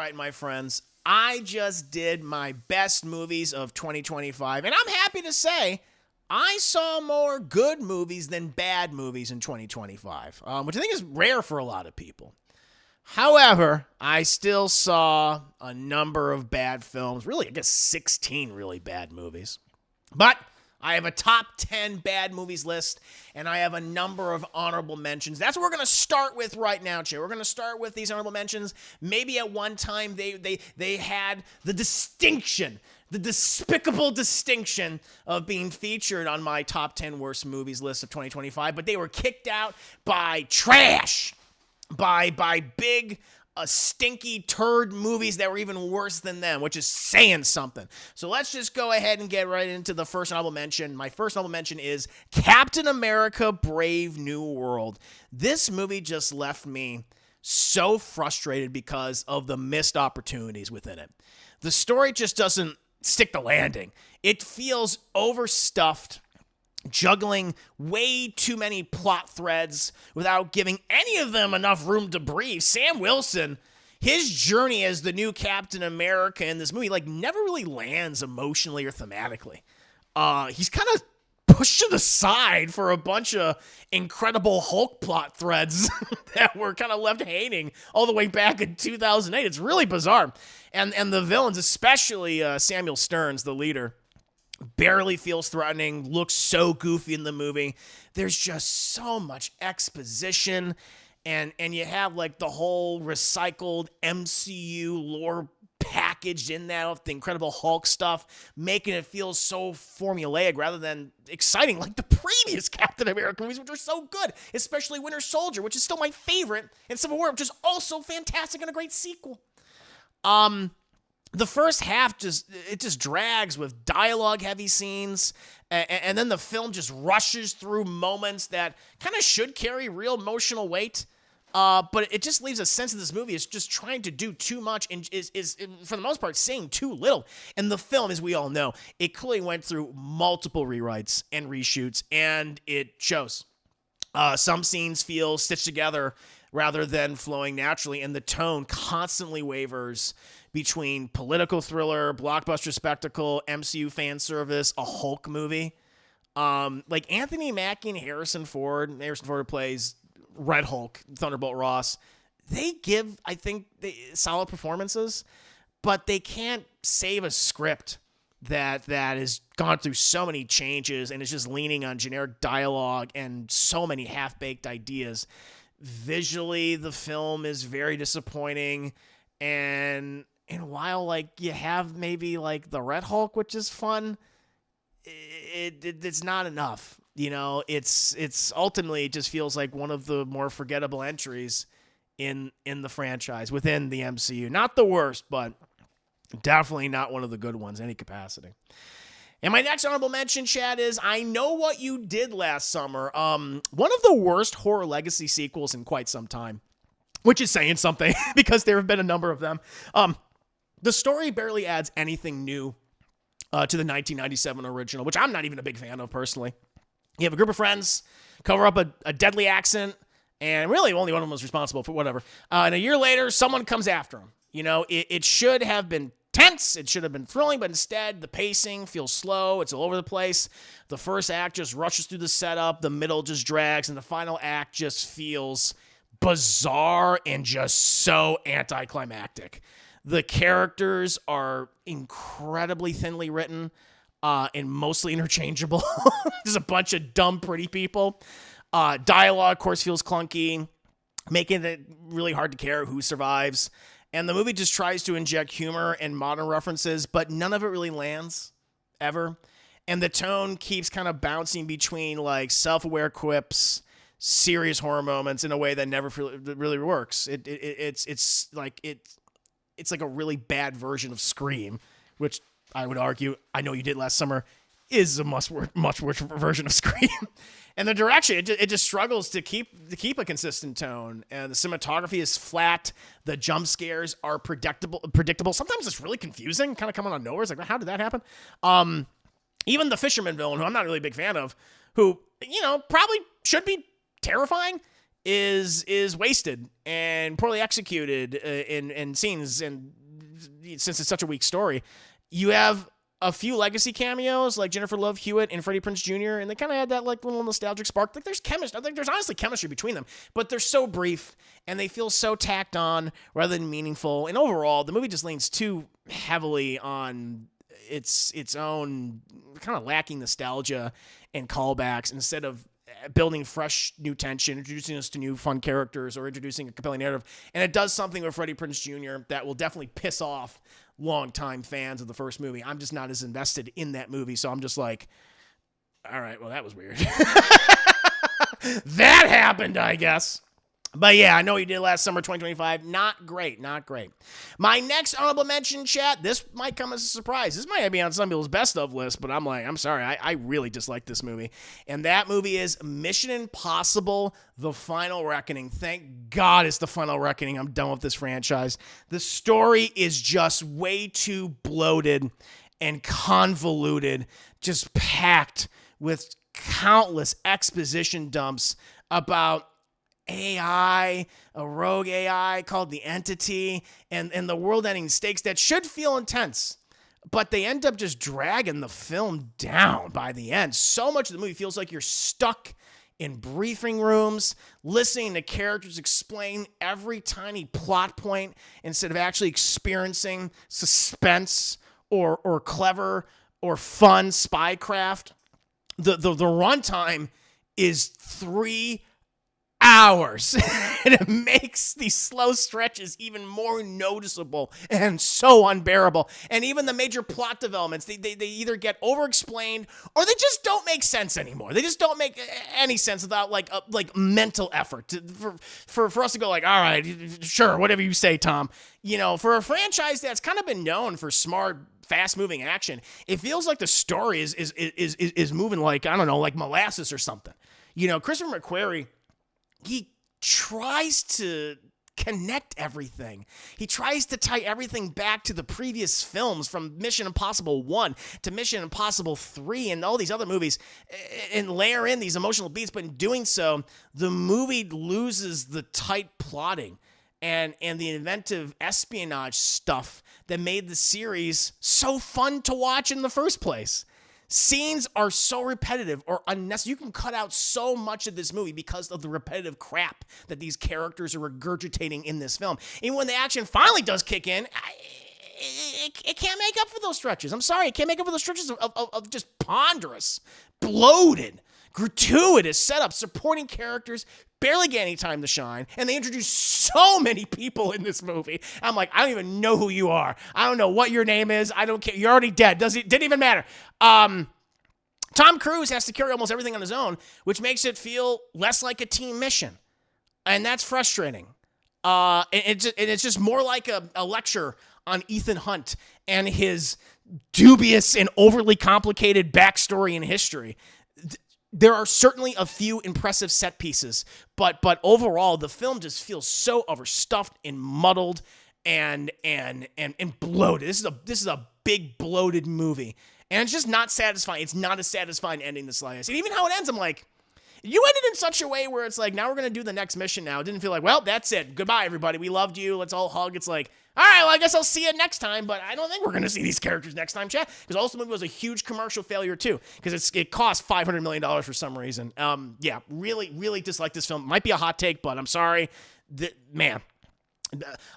right, my friends, I just did my best movies of 2025, and I'm happy to say I saw more good movies than bad movies in 2025, which I think is rare for a lot of people. However, I still saw a number of bad films, really, I guess 16 really bad movies. But I have a top 10 bad movies list, and I have a number of honorable mentions. That's what we're going to start with right now, Jay. We're going to start with these honorable mentions. Maybe at one time they had the distinction, the despicable distinction of being featured on my top 10 worst movies list of 2025, but they were kicked out by trash, by big stinky turd movies that were even worse than them, which is saying something. So let's just go ahead and get right into the first honorable mention. My first honorable mention is Captain America: Brave New World. This movie just left me so frustrated because of the missed opportunities within it. The story just doesn't stick the landing. It feels overstuffed, juggling way too many plot threads without giving any of them enough room to breathe. Sam Wilson, his journey as the new Captain America in this movie, never really lands emotionally or thematically. He's kind of pushed to the side for a bunch of Incredible Hulk plot threads that were kind of left hanging all the way back in 2008. It's really bizarre. And the villains, especially Samuel Stearns, the leader, barely feels threatening, looks so goofy in the movie. There's just so much exposition, and you have the whole recycled MCU lore packaged in that with the Incredible Hulk stuff, making it feel so formulaic rather than exciting like the previous Captain America movies, which are so good, especially Winter Soldier, which is still my favorite, and Civil War, which is also fantastic and a great sequel. The first half just drags with dialogue-heavy scenes, and then the film just rushes through moments that kind of should carry real emotional weight, but it just leaves a sense of this movie is just trying to do too much and is for the most part, saying too little. And the film, as we all know, it clearly went through multiple rewrites and reshoots, and it shows. Some scenes feel stitched together rather than flowing naturally, and the tone constantly wavers between political thriller, blockbuster spectacle, MCU fan service, a Hulk movie. Anthony Mackie and Harrison Ford plays Red Hulk, Thunderbolt Ross. They give, I think, solid performances, but they can't save a script that has gone through so many changes and is just leaning on generic dialogue and so many half-baked ideas. Visually, the film is very disappointing, and while you have maybe the Red Hulk, which is fun, it's not enough. It's ultimately, it just feels like one of the more forgettable entries in the franchise within the MCU. Not the worst, but definitely not one of the good ones in any capacity. And my next honorable mention, Chad, is I Know What You Did Last Summer. One of the worst horror legacy sequels in quite some time, which is saying something because there have been a number of them. The story barely adds anything new to the 1997 original, which I'm not even a big fan of personally. You have a group of friends cover up a deadly accident, and really only one of them was responsible for whatever. And a year later, someone comes after them. It should have been tense. It should have been thrilling, but instead the pacing feels slow. It's all over the place. The first act just rushes through the setup. The middle just drags, and the final act just feels bizarre and just so anticlimactic. The characters are incredibly thinly written and mostly interchangeable. There's a bunch of dumb, pretty people. Dialogue, of course, feels clunky, making it really hard to care who survives. And the movie just tries to inject humor and modern references, but none of it really lands, ever. And the tone keeps kind of bouncing between self-aware quips, serious horror moments in a way that never really works. It's like a really bad version of Scream, which I would argue I Know You Did Last Summer is a much worse version of Scream. And the direction, it just struggles to keep a consistent tone. And the cinematography is flat. The jump scares are predictable. Sometimes it's really confusing, kind of coming out of nowhere. It's how did that happen? Even the fisherman villain, who I'm not really a big fan of, who, probably should be terrifying, is wasted and poorly executed in scenes. And since it's such a weak story, you have a few legacy cameos like Jennifer Love Hewitt and Freddie Prinze Jr., and they kind of had that like little nostalgic spark. Like there's chemistry. Like there's honestly chemistry between them, but they're so brief and they feel so tacked on rather than meaningful. And overall, the movie just leans too heavily on its own kind of lacking nostalgia and callbacks instead of building fresh new tension, introducing us to new fun characters, or introducing a compelling narrative. And it does something with Freddie Prinze Jr. that will definitely piss off longtime fans of the first movie. I'm just not as invested in that movie, so I'm just like, all right, well, that was weird. That happened, I guess. But yeah, I know you did last summer, 2025. Not great, not great. My next honorable mention, chat, this might come as a surprise. This might be on some people's best of list, but I'm sorry, I really dislike this movie. And that movie is Mission Impossible: The Final Reckoning. Thank God it's The Final Reckoning. I'm done with this franchise. The story is just way too bloated and convoluted, just packed with countless exposition dumps about AI, a rogue AI called the Entity, and the world-ending stakes that should feel intense, but they end up just dragging the film down by the end. So much of the movie feels like you're stuck in briefing rooms, listening to characters explain every tiny plot point instead of actually experiencing suspense or clever or fun spycraft. The runtime is 3 hours, and it makes these slow stretches even more noticeable and so unbearable. And even the major plot developments, they either get over-explained or they just don't make sense anymore. They just don't make any sense without like mental effort for us to go like, all right, sure, whatever you say, Tom. You know, for a franchise that's kind of been known for smart, fast-moving action, it feels like the story is moving like, I don't know, like molasses or something. You know, Christopher McQuarrie, he tries to connect everything. He tries to tie everything back to the previous films, from Mission Impossible 1 to Mission Impossible 3 and all these other movies, and layer in these emotional beats. But in doing so, the movie loses the tight plotting and the inventive espionage stuff that made the series so fun to watch in the first place. Scenes are so repetitive or unnecessary. You can cut out so much of this movie because of the repetitive crap that these characters are regurgitating in this film. Even when the action finally does kick in, it can't make up for those stretches. I'm sorry, it can't make up for those stretches of just ponderous, bloated, gratuitous setup, supporting characters barely get any time to shine, and they introduce so many people in this movie. I'm like, I don't even know who you are. I don't know what your name is. I don't care. You're already dead. Didn't even matter. Tom Cruise has to carry almost everything on his own, which makes it feel less like a team mission, and that's frustrating. And it's just more like a lecture on Ethan Hunt and his dubious and overly complicated backstory and history. There are certainly a few impressive set pieces, but overall, the film just feels so overstuffed and muddled and bloated. This is a big bloated movie, and it's just not satisfying. It's not a satisfying ending, the slightest. And even how it ends, I'm like, you ended in such a way where it's like, now we're gonna do the next mission. Now it didn't feel like, well, that's it. Goodbye, everybody. We loved you. Let's all hug. It's like, all right, well, I guess I'll see you next time, but I don't think we're going to see these characters next time, chat, because also the movie was a huge commercial failure, too, because it cost $500 million for some reason. Yeah, really, really dislike this film. Might be a hot take, but I'm sorry. Man,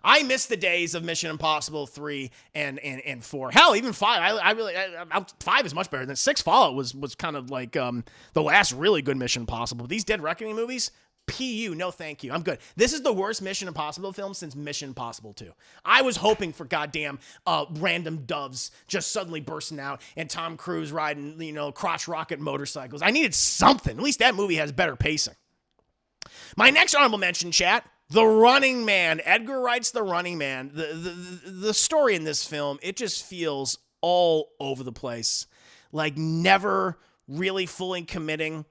I miss the days of Mission Impossible 3 and 4. Hell, even 5. 5 is much better than 6. Fallout was kind of like the last really good Mission Impossible. These Dead Reckoning movies, PU, no thank you. I'm good. This is the worst Mission Impossible film since Mission Impossible 2. I was hoping for goddamn random doves just suddenly bursting out and Tom Cruise riding, crotch rocket motorcycles. I needed something. At least that movie has better pacing. My next honorable mention, chat, The Running Man. Edgar Wright's The Running Man. The story in this film, it just feels all over the place. Like never really fully committing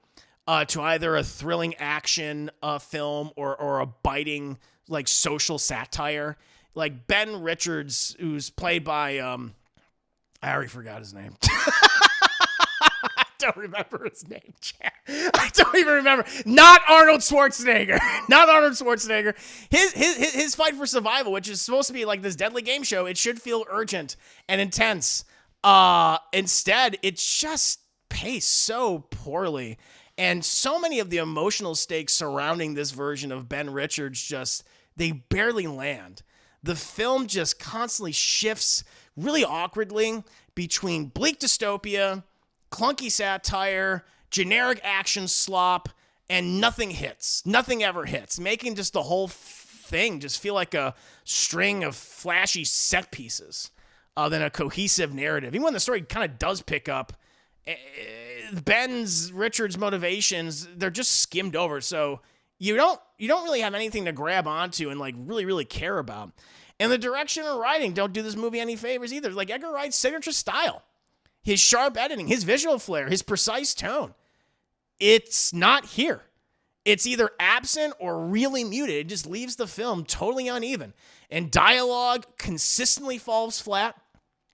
to either a thrilling action film or a biting like social satire. Like Ben Richards, who's played by I already forgot his name. don't remember his name, Chad. I don't even remember. Not Arnold Schwarzenegger. Not Arnold Schwarzenegger. His fight for survival, which is supposed to be like this deadly game show, it should feel urgent and intense. Instead, it just paced so poorly. And so many of the emotional stakes surrounding this version of Ben Richards they barely land. The film just constantly shifts really awkwardly between bleak dystopia, clunky satire, generic action slop, and nothing hits. Nothing ever hits, making just the whole thing just feel like a string of flashy set pieces than a cohesive narrative. Even when the story kind of does pick up, Richards' motivations, they're just skimmed over. So you don't really have anything to grab onto and like really, really care about. And the direction and writing don't do this movie any favors either. Like Edgar Wright's signature style, his sharp editing, his visual flair, his precise tone, it's not here. It's either absent or really muted. It just leaves the film totally uneven. And dialogue consistently falls flat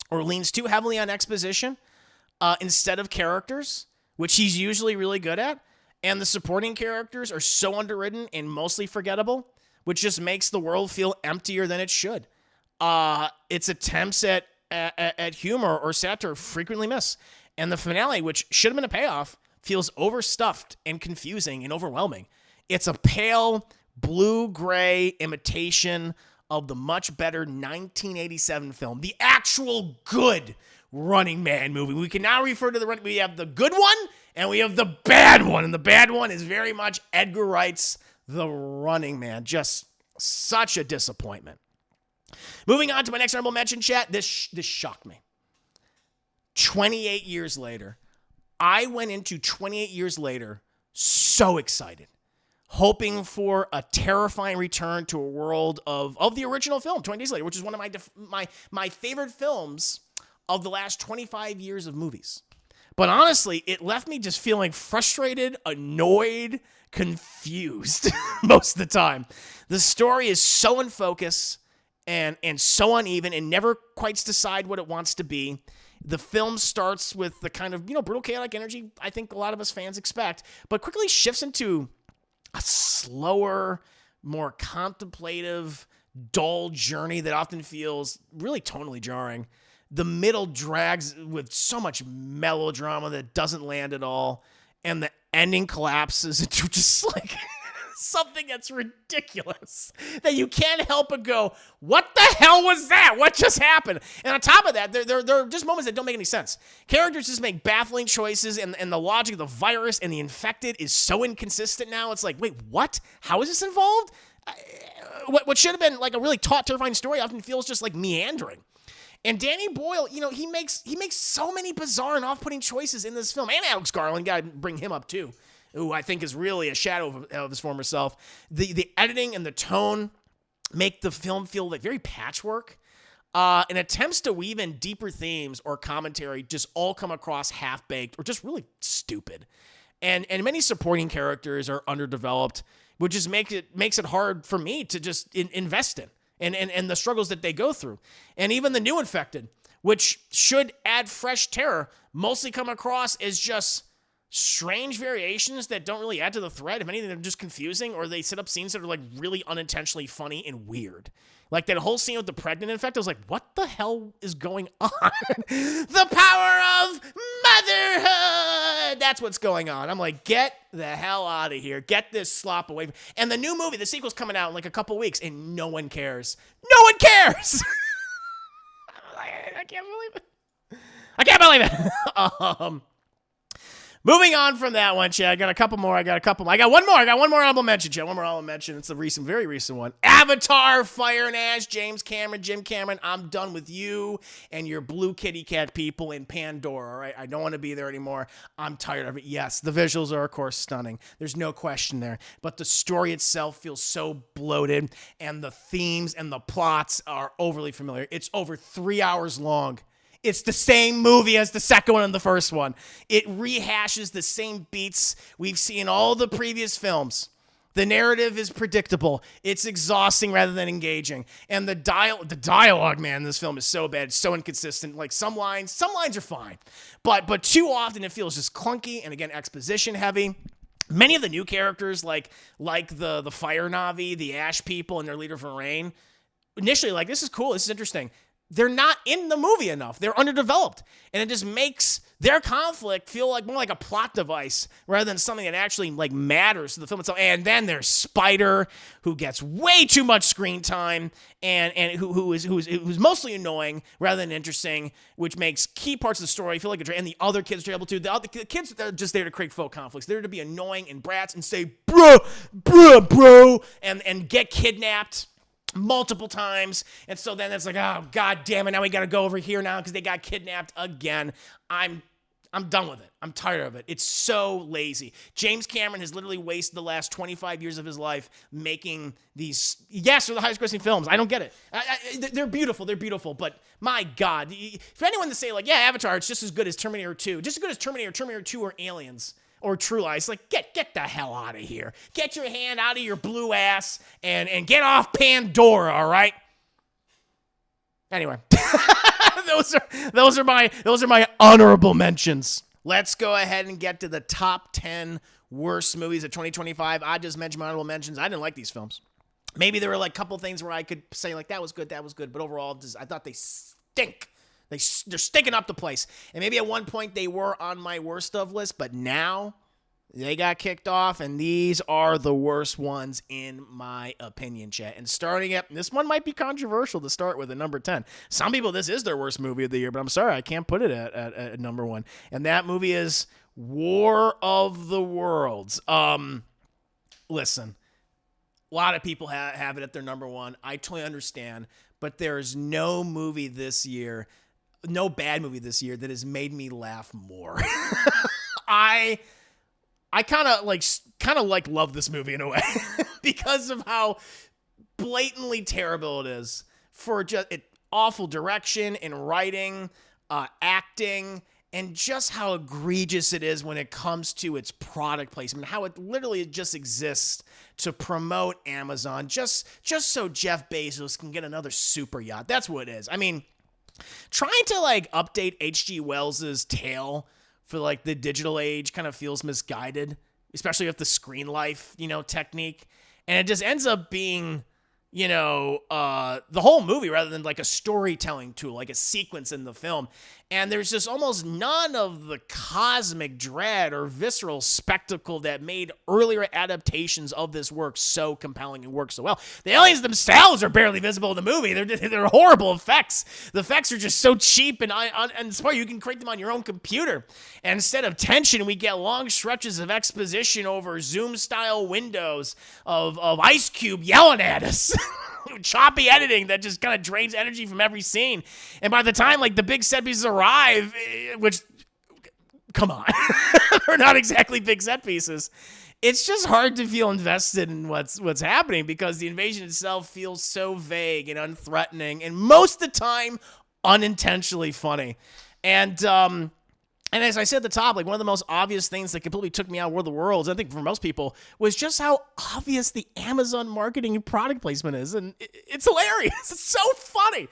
or leans too heavily on exposition instead of characters, which he's usually really good at. And the supporting characters are so underwritten and mostly forgettable, which just makes the world feel emptier than it should. Its attempts at humor or satire frequently miss. And the finale, which should have been a payoff, feels overstuffed and confusing and overwhelming. It's a pale, blue-gray imitation of the much better 1987 film, the actual good Running Man movie. We can now refer to we have the good one and we have the bad one. And the bad one is very much Edgar Wright's The Running Man. Just such a disappointment. Moving on to my next honorable mention, chat. This shocked me. 28 years later, I went into 28 years later so excited, hoping for a terrifying return to a world of the original film, 20 Days Later, which is one of my favorite films of the last 25 years of movies. But honestly, it left me just feeling frustrated, annoyed, confused most of the time. The story is so in focus and so uneven and never quite decide what it wants to be. The film starts with the kind of, brutal, chaotic energy I think a lot of us fans expect, but quickly shifts into a slower, more contemplative, dull journey that often feels really tonally jarring. The middle drags with so much melodrama that doesn't land at all, and the ending collapses into just like something that's ridiculous that you can't help but go, what the hell was that? What just happened? And on top of that, there are just moments that don't make any sense. Characters just make baffling choices, and the logic of the virus and the infected is so inconsistent now. It's like, wait, what? How is this involved? What should have been like a really taut, terrifying story often feels just like meandering. And Danny Boyle, he makes so many bizarre and off-putting choices in this film. And Alex Garland, gotta bring him up too, who I think is really a shadow of his former self. The editing and the tone make the film feel like very patchwork. And attempts to weave in deeper themes or commentary just all come across half-baked or just really stupid. And many supporting characters are underdeveloped, which just makes it hard for me to just invest in. And the struggles that they go through. And even the new infected, which should add fresh terror, mostly come across as just strange variations that don't really add to the thread. If anything, they're just confusing, or they set up scenes that are like really unintentionally funny and weird. Like that whole scene with the pregnant infected, I was like, what the hell is going on? The power of motherhood! That's what's going on. I'm like, get the hell out of here. Get this slop away. And the new movie, the sequel's coming out in like a couple weeks, and no one cares. No one cares! I can't believe it. I can't believe it! Moving on from that one, Chad. I got one more. I got one more honorable mention, Chad. One more honorable mention. It's a very recent one. Avatar, Fire and Ash, Jim Cameron. I'm done with you and your blue kitty cat people in Pandora, all right? I don't want to be there anymore. I'm tired of it. Yes, the visuals are, of course, stunning. There's no question there. But the story itself feels so bloated, and the themes and the plots are overly familiar. It's over 3 hours long. It's the same movie as the second one and the first one. It rehashes the same beats we've seen in all the previous films. The narrative is predictable. It's exhausting rather than engaging. And the dialogue, man, in this film is so bad. It's so inconsistent. Like some lines are fine. But too often it feels just clunky and, again, exposition heavy. Many of the new characters, like the Fire Na'vi, the Ash people, and their leader Varain, initially, like, this is cool, this is interesting. They're not in the movie enough. They're underdeveloped. And it just makes their conflict feel like more like a plot device rather than something that actually like matters to the film itself. And then there's Spider, who gets way too much screen time and who's mostly annoying rather than interesting, which makes key parts of the story feel like a drag. And the other kids are able to. The kids are just there to create faux conflicts. They're to be annoying and brats and say, bro, and get kidnapped multiple times. And so then it's like, oh, God damn it, now we got to go over here now because they got kidnapped again. I'm done with it. I'm tired of it. It's so lazy. James Cameron has literally wasted the last 25 years of his life making these, yes, they're the highest grossing films. I don't get it. They're beautiful. They're beautiful. But my God, for anyone to say like, yeah, Avatar, it's just as good as Terminator 2, just as good as Terminator 2 or Aliens, or True Lies, like, get the hell out of here. Get your hand out of your blue ass and get off Pandora, all right? Anyway, those are my honorable mentions. Let's go ahead and get to the top 10 worst movies of 2025. I just mentioned my honorable mentions. I didn't like these films. Maybe there were like a couple things where I could say like that was good, but overall, I thought they stink. They're stinking up the place. And maybe at one point they were on my worst of list, but now they got kicked off, and these are the worst ones in my opinion, chat. And starting at, this one might be controversial to start with at number 10. Some people, this is their worst movie of the year, but I'm sorry, I can't put it at number 1. And that movie is War of the Worlds. Listen, a lot of people have it at their number 1. I totally understand, but there is no movie this year, no bad movie this year that has made me laugh more. I kind of love this movie in a way because of how blatantly terrible it is, for just awful direction and writing, acting, and just how egregious it is when it comes to its product placement, how it literally just exists to promote Amazon just so Jeff Bezos can get another super yacht. That's what it is. I mean, trying to like update H.G. Wells's tale for like the digital age kind of feels misguided, especially with the screen life, technique. And it just ends up being, the whole movie rather than like a storytelling tool, like a sequence in the film. And there's just almost none of the cosmic dread or visceral spectacle that made earlier adaptations of this work so compelling and work so well. The aliens themselves are barely visible in the movie. They're horrible effects. The effects are just so cheap and smart. You can create them on your own computer. And instead of tension, we get long stretches of exposition over Zoom-style windows of Ice Cube yelling at us. Choppy editing that just kind of drains energy from every scene. And by the time like the big set pieces arrive, which, come on, they're not exactly big set pieces, it's just hard to feel invested in what's happening because the invasion itself feels so vague and unthreatening and most of the time unintentionally funny. And as I said at the top, like one of the most obvious things that completely took me out of War of the Worlds, I think for most people, was just how obvious the Amazon marketing and product placement is. And it's hilarious. It's so funny.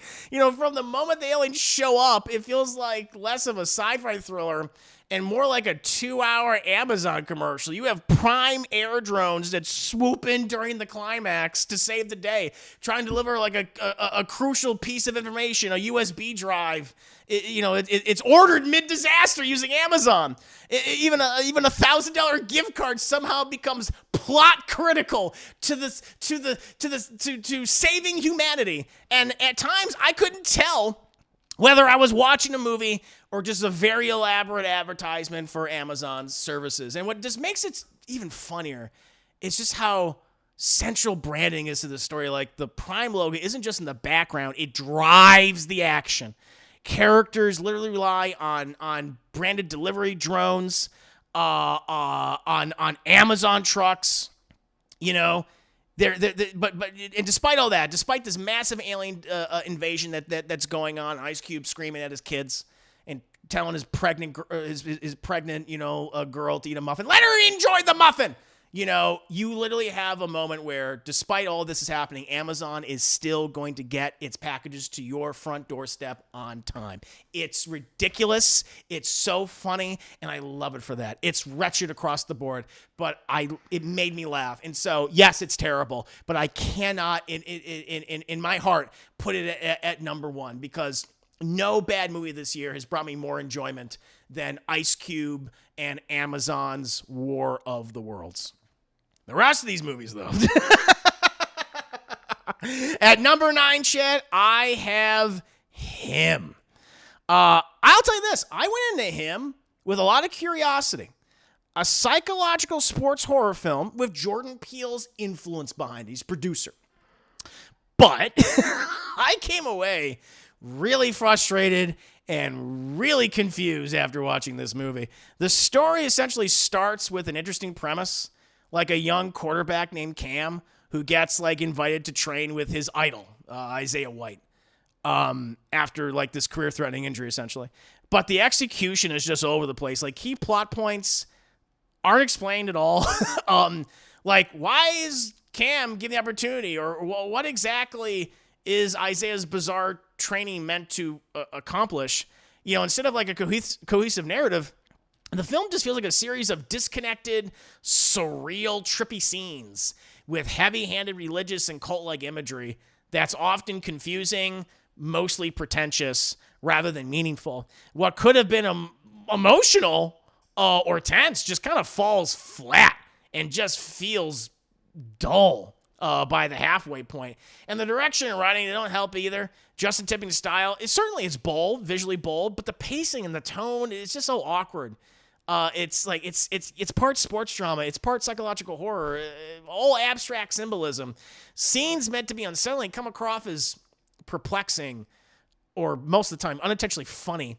From the moment the aliens show up, it feels like less of a sci-fi thriller and more like a 2-hour Amazon commercial. You have Prime air drones that swoop in during the climax to save the day, trying to deliver like a crucial piece of information, a USB drive. It's ordered mid-disaster using Amazon. Even a $1,000 gift card somehow becomes plot critical to saving humanity. And at times I couldn't tell whether I was watching a movie or just a very elaborate advertisement for Amazon's services. And what just makes it even funnier is just how central branding is to the story. Like the Prime logo isn't just in the background, it drives the action. Characters literally rely on branded delivery drones, on Amazon trucks, But despite all that, despite this massive alien invasion that's going on, Ice Cube screaming at his kids and telling his pregnant girl to eat a muffin. Let her enjoy the muffin. You know, you literally have a moment where, despite all this is happening, Amazon is still going to get its packages to your front doorstep on time. It's ridiculous. It's so funny, and I love it for that. It's wretched across the board, but it made me laugh. And so, yes, it's terrible, but I cannot, in my heart, put it at number one, because no bad movie this year has brought me more enjoyment than Ice Cube and Amazon's War of the Worlds. The rest of these movies, though. At number 9, Chad, I have Him. I'll tell you this. I went into Him with a lot of curiosity. A psychological sports horror film with Jordan Peele's influence behind it. He's producer. But I came away really frustrated and really confused after watching this movie. The story essentially starts with an interesting premise, like a young quarterback named Cam who gets like invited to train with his idol, Isaiah White, after like this career-threatening injury, essentially. But the execution is just all over the place. Like, key plot points aren't explained at all. Like, why is Cam given the opportunity, or what exactly is Isaiah's bizarre training meant to accomplish? You know, instead of like a cohesive narrative, the film just feels like a series of disconnected, surreal, trippy scenes with heavy-handed religious and cult-like imagery that's often confusing, mostly pretentious, rather than meaningful. What could have been emotional or tense just kind of falls flat and just feels dull by the halfway point. And the direction and writing, they don't help either. Justin Tipping's style is certainly, it's bold, visually bold, but the pacing and the tone is just so awkward. It's like it's part sports drama, it's part psychological horror, all abstract symbolism. Scenes meant to be unsettling come across as perplexing, or most of the time unintentionally funny,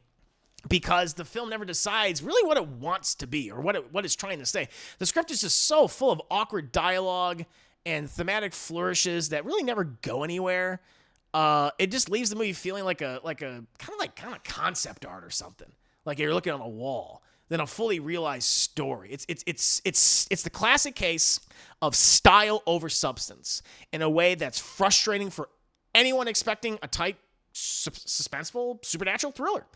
because the film never decides really what it wants to be or what it's trying to say. The script is just so full of awkward dialogue and thematic flourishes that really never go anywhere. It just leaves the movie feeling like a kind of concept art or something, like you're looking on a wall than a fully realized story. It's the classic case of style over substance in a way that's frustrating for anyone expecting a tight, suspenseful, supernatural thriller.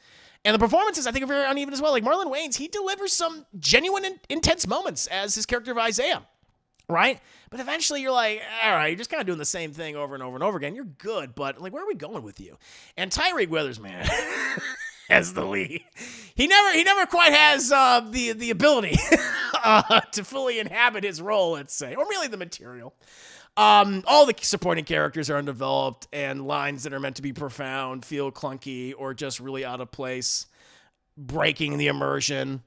And the performances, I think, are very uneven as well. Like Marlon Wayans, he delivers some genuine and intense moments as his character of Isaiah, right? But eventually you're like, all right, you're just kind of doing the same thing over and over and over again. You're good, but like, where are we going with you? And Tyreek Withers, man, as the lead, he never quite has the ability to fully inhabit his role, let's say, or really the material. All the supporting characters are undeveloped, and lines that are meant to be profound feel clunky or just really out of place, breaking the immersion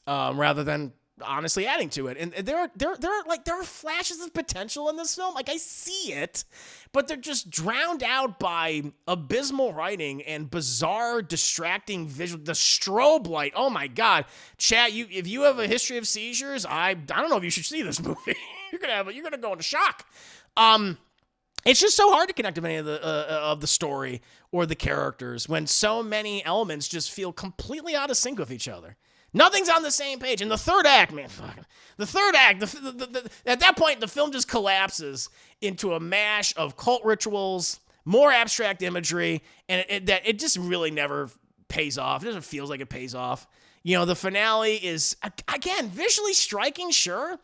rather than honestly adding to it. And there are flashes of potential in this film. Like, I see it, but they're just drowned out by abysmal writing and bizarre, distracting visual. The strobe light. Oh my God, chat. If you have a history of seizures, I don't know if you should see this movie. You're gonna go into shock. It's just so hard to connect to any of the story or the characters when so many elements just feel completely out of sync with each other. Nothing's on the same page. And the third act, man, the third act, at that point, the film just collapses into a mash of cult rituals, more abstract imagery, and it just really never pays off. It doesn't feel like it pays off. You know, the finale is, again, visually striking, sure,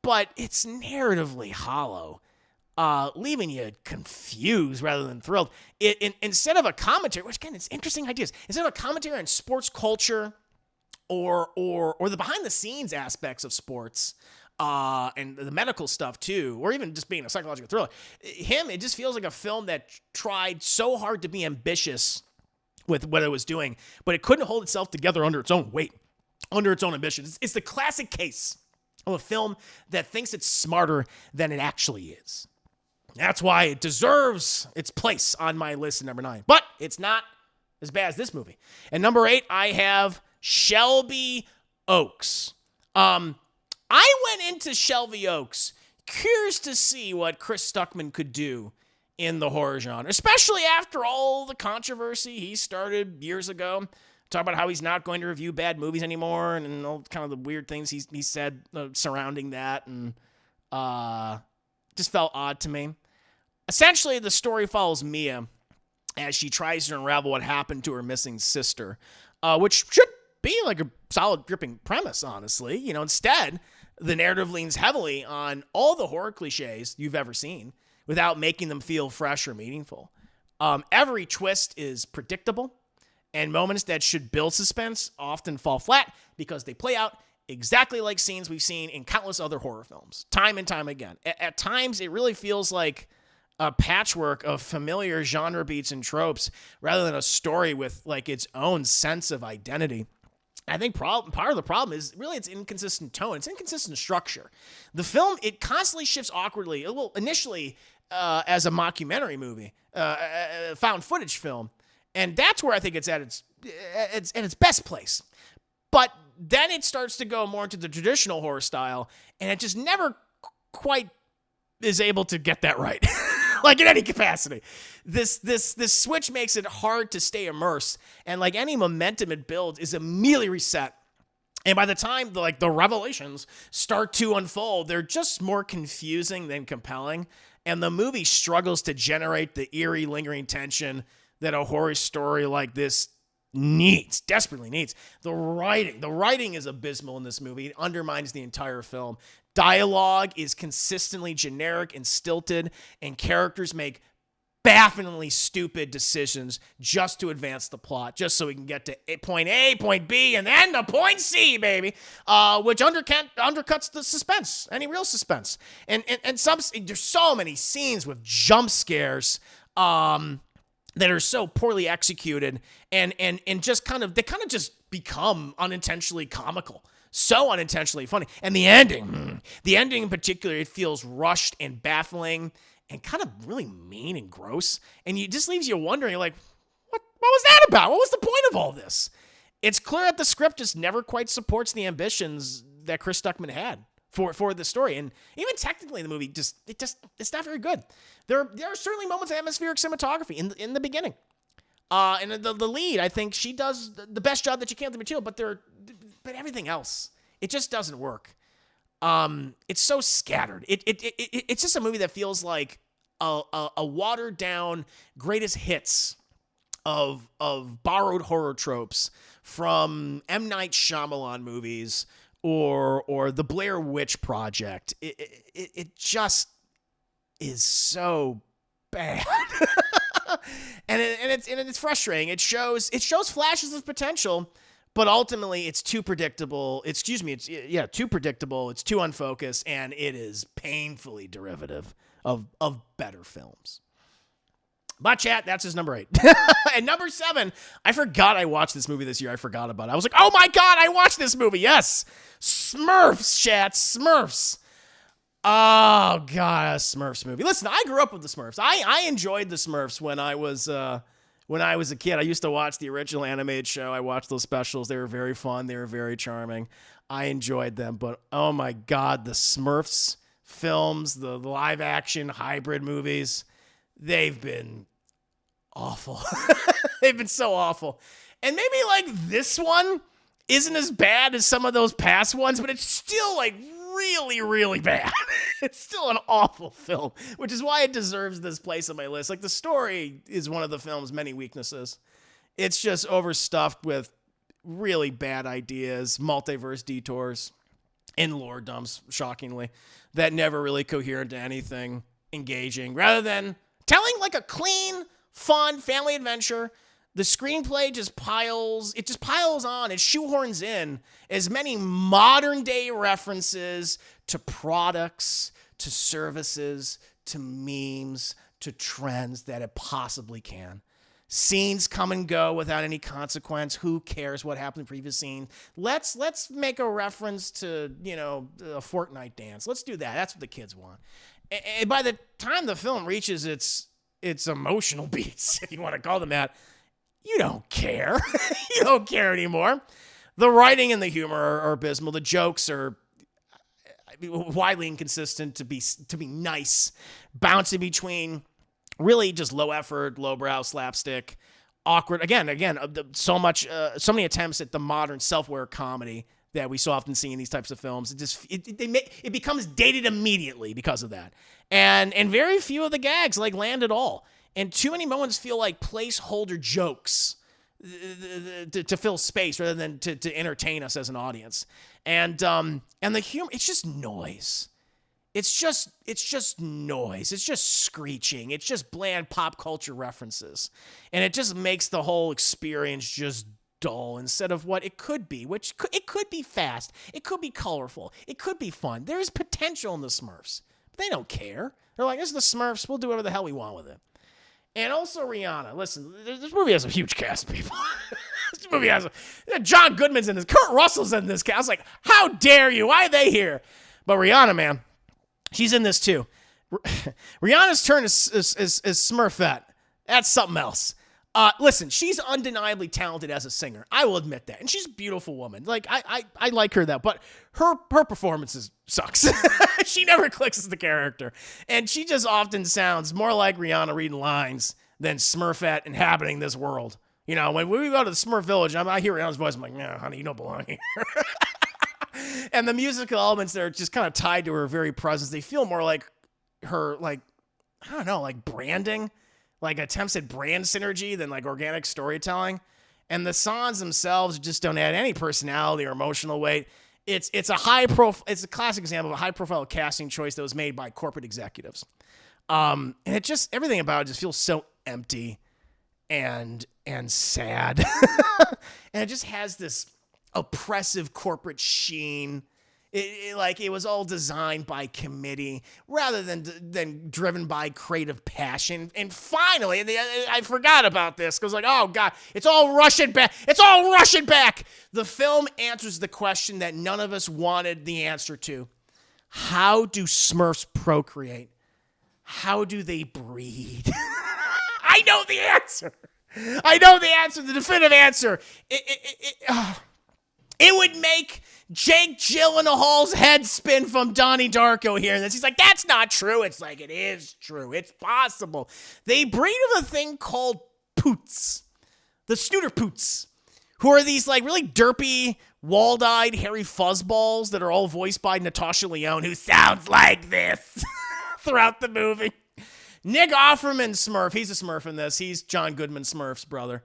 but it's narratively hollow, leaving you confused rather than thrilled. Instead of a commentary, which again, it's interesting ideas, instead of a commentary on sports culture or the behind the scenes aspects of sports, and the medical stuff too, or even just being a psychological thriller, it just feels like a film that tried so hard to be ambitious with what it was doing, but it couldn't hold itself together under its own weight, under its own ambitions. It's the classic case of a film that thinks it's smarter than it actually is. That's why it deserves its place on my list at number 9. But it's not as bad as this movie. At number 8, I have Shelby Oaks. I went into Shelby Oaks curious to see what Chris Stuckman could do in the horror genre, especially after all the controversy he started years ago. Talk about how he's not going to review bad movies anymore, and all kind of the weird things he said surrounding that. And Just felt odd to me. Essentially, the story follows Mia as she tries to unravel what happened to her missing sister, which should be like a solid, gripping premise, honestly. Instead, the narrative leans heavily on all the horror cliches you've ever seen without making them feel fresh or meaningful. Every twist is predictable, and moments that should build suspense often fall flat because they play out exactly like scenes we've seen in countless other horror films, time and time again. At times, it really feels like a patchwork of familiar genre beats and tropes rather than a story with like its own sense of identity. I think part of the problem is really its inconsistent tone. It's inconsistent structure. The film, it constantly shifts awkwardly. Well, initially as a mockumentary movie, found footage film, and that's where I think it's at its best place. But then it starts to go more into the traditional horror style, and it just never quite is able to get that right. Like in any capacity. This switch makes it hard to stay immersed, and like any momentum it builds is immediately reset. And by the time the revelations start to unfold, they're just more confusing than compelling, and the movie struggles to generate the eerie, lingering tension that a horror story like this desperately needs. The writing is abysmal in this movie. It undermines the entire film. Dialogue is consistently generic and stilted, and characters make bafflingly stupid decisions just to advance the plot, just so we can get to point A, point B, and then to point C, baby, which undercuts the suspense, any real suspense. And there's so many scenes with jump scares that are so poorly executed and just they just become unintentionally comical. So unintentionally funny. And the ending in particular, it feels rushed and baffling and kind of really mean and gross. And it just leaves you wondering, like, what was that about? What was the point of all this? It's clear that the script just never quite supports the ambitions that Chris Stuckman had for the story. And even technically, the movie it's not very good. There are certainly moments of atmospheric cinematography in the beginning. And the lead, I think she does the best job that she can with the material, but everything else, it just doesn't work. It's so scattered. It's just a movie that feels like a watered down greatest hits of borrowed horror tropes from M. Night Shyamalan movies or the Blair Witch Project. It just is so bad. and it's frustrating. It shows flashes of potential, but ultimately it's too predictable. It's too predictable. It's too unfocused, and it is painfully derivative of better films. But chat, that's his number 8. And number 7, I forgot I watched this movie this year. I forgot about it. I was like, oh my God, I watched this movie. Yes. Smurfs, chat. Smurfs. Oh God, a Smurfs movie. Listen, I grew up with the Smurfs. I enjoyed the Smurfs when I was a kid. I used to watch the original animated show. I watched those specials. They were very fun. They were very charming. I enjoyed them. But oh my God, the Smurfs films, the live action hybrid movies, they've been awful. They've been so awful. And maybe like this one isn't as bad as some of those past ones, but it's still like really, really bad. It's still an awful film, which is why it deserves this place on my list. Like, the story is one of the film's many weaknesses. It's just overstuffed with really bad ideas, multiverse detours, and lore dumps, shockingly, that never really cohere into anything engaging. Rather than telling like a clean, fun family adventure, the screenplay just piles on. It shoehorns in as many modern day references to products, to services, to memes, to trends that it possibly can. Scenes come and go without any consequence. Who cares what happened in the previous scene? Let's make a reference to, a Fortnite dance. Let's do that. That's what the kids want. And by the time the film reaches its emotional beats, if you want to call them that, you don't care. You don't care anymore. The writing and the humor are abysmal. The jokes are widely inconsistent to be nice, bouncing between really just low effort, lowbrow slapstick, awkward. Again, so many attempts at the modern self-aware comedy that we so often see in these types of films. It becomes dated immediately because of that. And very few of the gags land at all. And too many moments feel like placeholder jokes to fill space rather than to entertain us as an audience. And the humor, it's just noise. It's just noise. It's just screeching. It's just bland pop culture references. And it just makes the whole experience just dull instead of what it could be, it could be fast. It could be colorful. It could be fun. There's potential in the Smurfs. But they don't care. They're like, this is the Smurfs. We'll do whatever the hell we want with it. And also Rihanna. Listen, this movie has a huge cast of people. This movie has John Goodman's in this. Kurt Russell's in this cast. I was like, how dare you? Why are they here? But Rihanna, man, she's in this too. Rihanna's turn is Smurfette. That's something else. Listen, she's undeniably talented as a singer. I will admit that. And she's a beautiful woman. Like, I like her, but her performance sucks. She never clicks as the character. And she just often sounds more like Rihanna reading lines than Smurfette inhabiting this world. You know, when we go to the Smurf Village, I hear Rihanna's voice, I'm like, nah, honey, you don't belong here. And the musical elements that are just kind of tied to her very presence, they feel more like her, like, I don't know, like branding. Like attempts at brand synergy than like organic storytelling. And the songs themselves just don't add any personality or emotional weight. It's a it's a classic example of a high profile casting choice that was made by corporate executives. And it just, everything about it just feels so empty and sad. And it just has this oppressive corporate sheen. It was all designed by committee rather than driven by creative passion. And finally, I forgot about this because oh God, it's all rushing back. It's all rushing back. The film answers the question that none of us wanted the answer to. How do Smurfs procreate? How do they breed? I know the answer. The definitive answer. It would make Jake Gyllenhaal's head spin from Donnie Darko here. And he's like, that's not true. It's like, it is true. It's possible. They breed of a thing called poots. The snooter poots. Who are these like really derpy, walled-eyed, hairy fuzzballs that are all voiced by Natasha Lyonne, who sounds like this throughout the movie. Nick Offerman's Smurf. He's a Smurf in this. He's John Goodman Smurf's brother.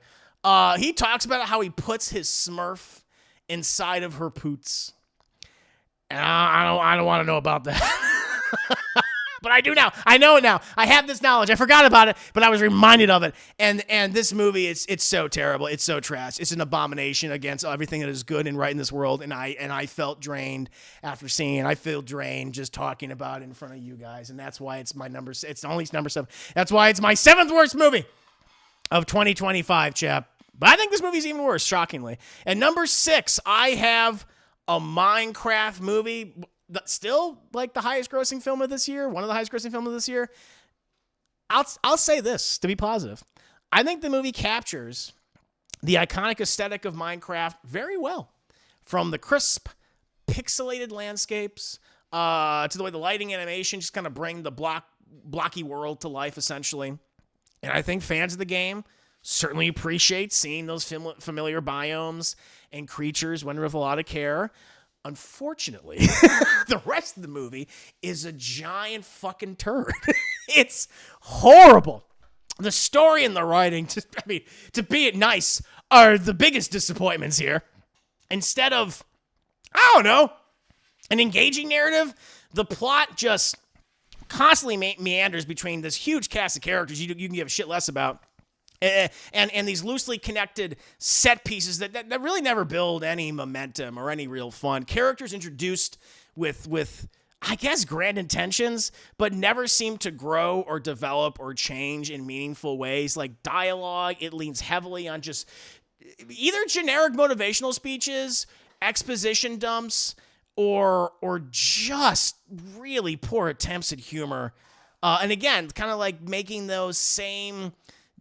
He talks about how he puts his Smurf inside of her poots. And I don't want to know about that. But I do now. I know it now. I have this knowledge. I forgot about it, but I was reminded of it. And this movie, it's so terrible. It's so trash. It's an abomination against everything that is good and right in this world. And I felt drained after seeing it. I feel drained just talking about it in front of you guys. And that's why it's my number. It's only number 7. That's why it's my 7th worst movie of 2025, chap. But I think this movie's even worse, shockingly. And number 6, I have a Minecraft movie, still like the highest grossing film of this year, one of the highest grossing films of this year. I'll say this to be positive. I think the movie captures the iconic aesthetic of Minecraft very well. From the crisp, pixelated landscapes to the way the lighting animation just kind of bring the blocky world to life, essentially. And I think fans of the game certainly appreciate seeing those familiar biomes and creatures when with a lot of care. Unfortunately, the rest of the movie is a giant fucking turd. It's horrible. The story and the writing, to be it nice, are the biggest disappointments here. Instead of, I don't know, an engaging narrative, the plot just constantly meanders between this huge cast of characters you can give a shit less about. And these loosely connected set pieces that really never build any momentum or any real fun. Characters introduced with I guess grand intentions, but never seem to grow or develop or change in meaningful ways. Like dialogue, it leans heavily on just either generic motivational speeches, exposition dumps, or just really poor attempts at humor. And again, kind of like making those same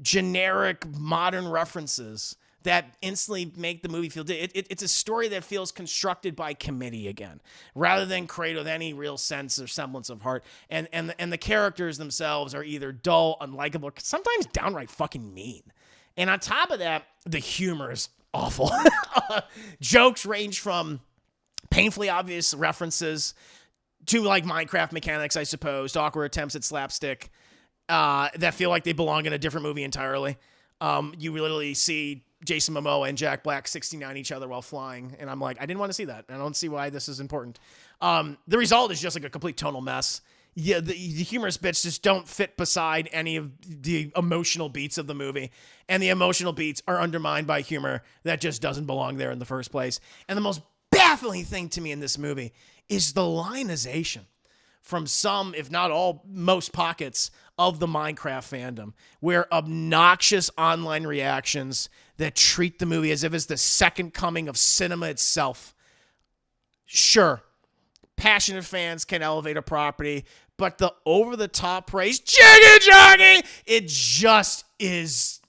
generic modern references that instantly make the movie feel it's a story that feels constructed by committee again, rather than created with any real sense or semblance of heart. And the characters themselves are either dull, unlikable, sometimes downright fucking mean. And on top of that, the humor is awful. Jokes range from painfully obvious references to like Minecraft mechanics, I suppose, to awkward attempts at slapstick that feel like they belong in a different movie entirely. You literally see Jason Momoa and Jack Black 69 each other while flying, and I'm like, I didn't want to see that. I don't see why this is important. The result is just like a complete tonal mess. Yeah, the humorous bits just don't fit beside any of the emotional beats of the movie, and the emotional beats are undermined by humor that just doesn't belong there in the first place. And the most baffling thing to me in this movie is the lionization from some, if not all, most pockets of the Minecraft fandom, where obnoxious online reactions that treat the movie as if it's the second coming of cinema itself. Sure, passionate fans can elevate a property, but the over-the-top praise, jiggy joggy, it just is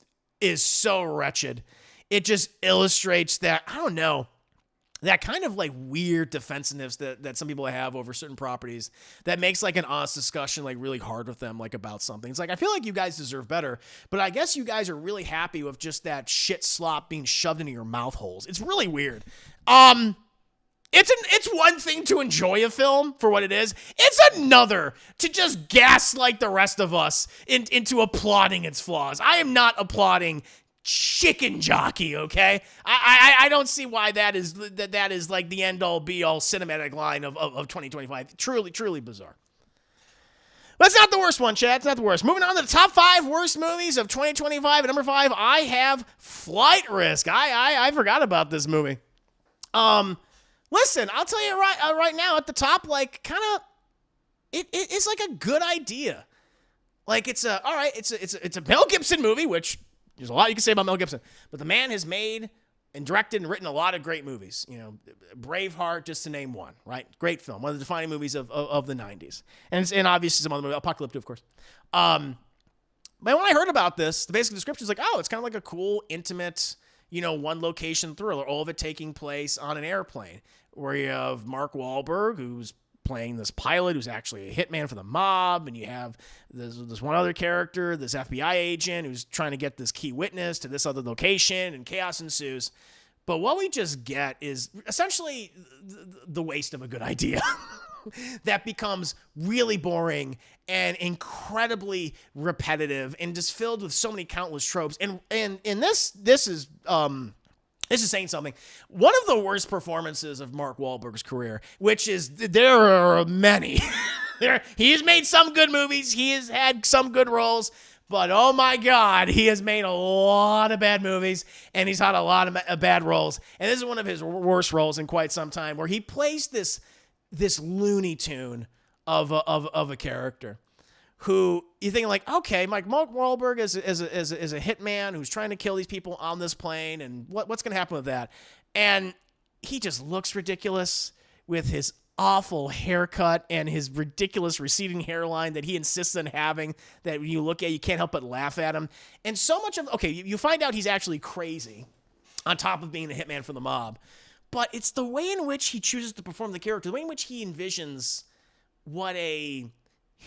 so wretched. It just illustrates that, I don't know, that kind of like weird defensiveness that some people have over certain properties that makes like an honest discussion like really hard with them, like about something. It's like, I feel like you guys deserve better, but I guess you guys are really happy with just that shit slop being shoved into your mouth holes. It's really weird. It's one thing to enjoy a film for what it is. It's another to just gaslight the rest of us into applauding its flaws. I am not applauding chicken jockey, okay? I don't see why that is like the end-all be-all cinematic line of 2025. Truly bizarre. That's not the worst one, Chad. It's not the worst. Moving on to the top 5 worst movies of 2025. At number 5, I have Flight Risk. I forgot about this movie. Listen, I'll tell you right now at the top, like, kind of, it's like a good idea. Like, it's a Mel Gibson movie, which there's a lot you can say about Mel Gibson, but the man has made and directed and written a lot of great movies. You know, Braveheart, just to name one, right? Great film, one of the defining movies of the 90s. And obviously some other movies, Apocalypto, of course. But when I heard about this, the basic description is like, oh, it's kind of like a cool, intimate, one location thriller, all of it taking place on an airplane, where you have Mark Wahlberg, who's playing this pilot who's actually a hitman for the mob, and you have this one other character, this FBI agent who's trying to get this key witness to this other location, and chaos ensues. But what we just get is essentially the waste of a good idea that becomes really boring and incredibly repetitive and just filled with so many countless tropes. And this is saying something. One of the worst performances of Mark Wahlberg's career, which is, there are many. He's made some good movies. He has had some good roles. But oh my God, he has made a lot of bad movies, and he's had a lot of bad roles. And this is one of his worst roles in quite some time, where he plays this Looney Tune of a character who you think like, okay, Mark Wahlberg is a hitman who's trying to kill these people on this plane, and what's going to happen with that? And he just looks ridiculous with his awful haircut and his ridiculous receding hairline that he insists on having, that when you look at, you can't help but laugh at him. And so much of, okay, you find out he's actually crazy on top of being a hitman for the mob, but it's the way in which he chooses to perform the character, the way in which he envisions what a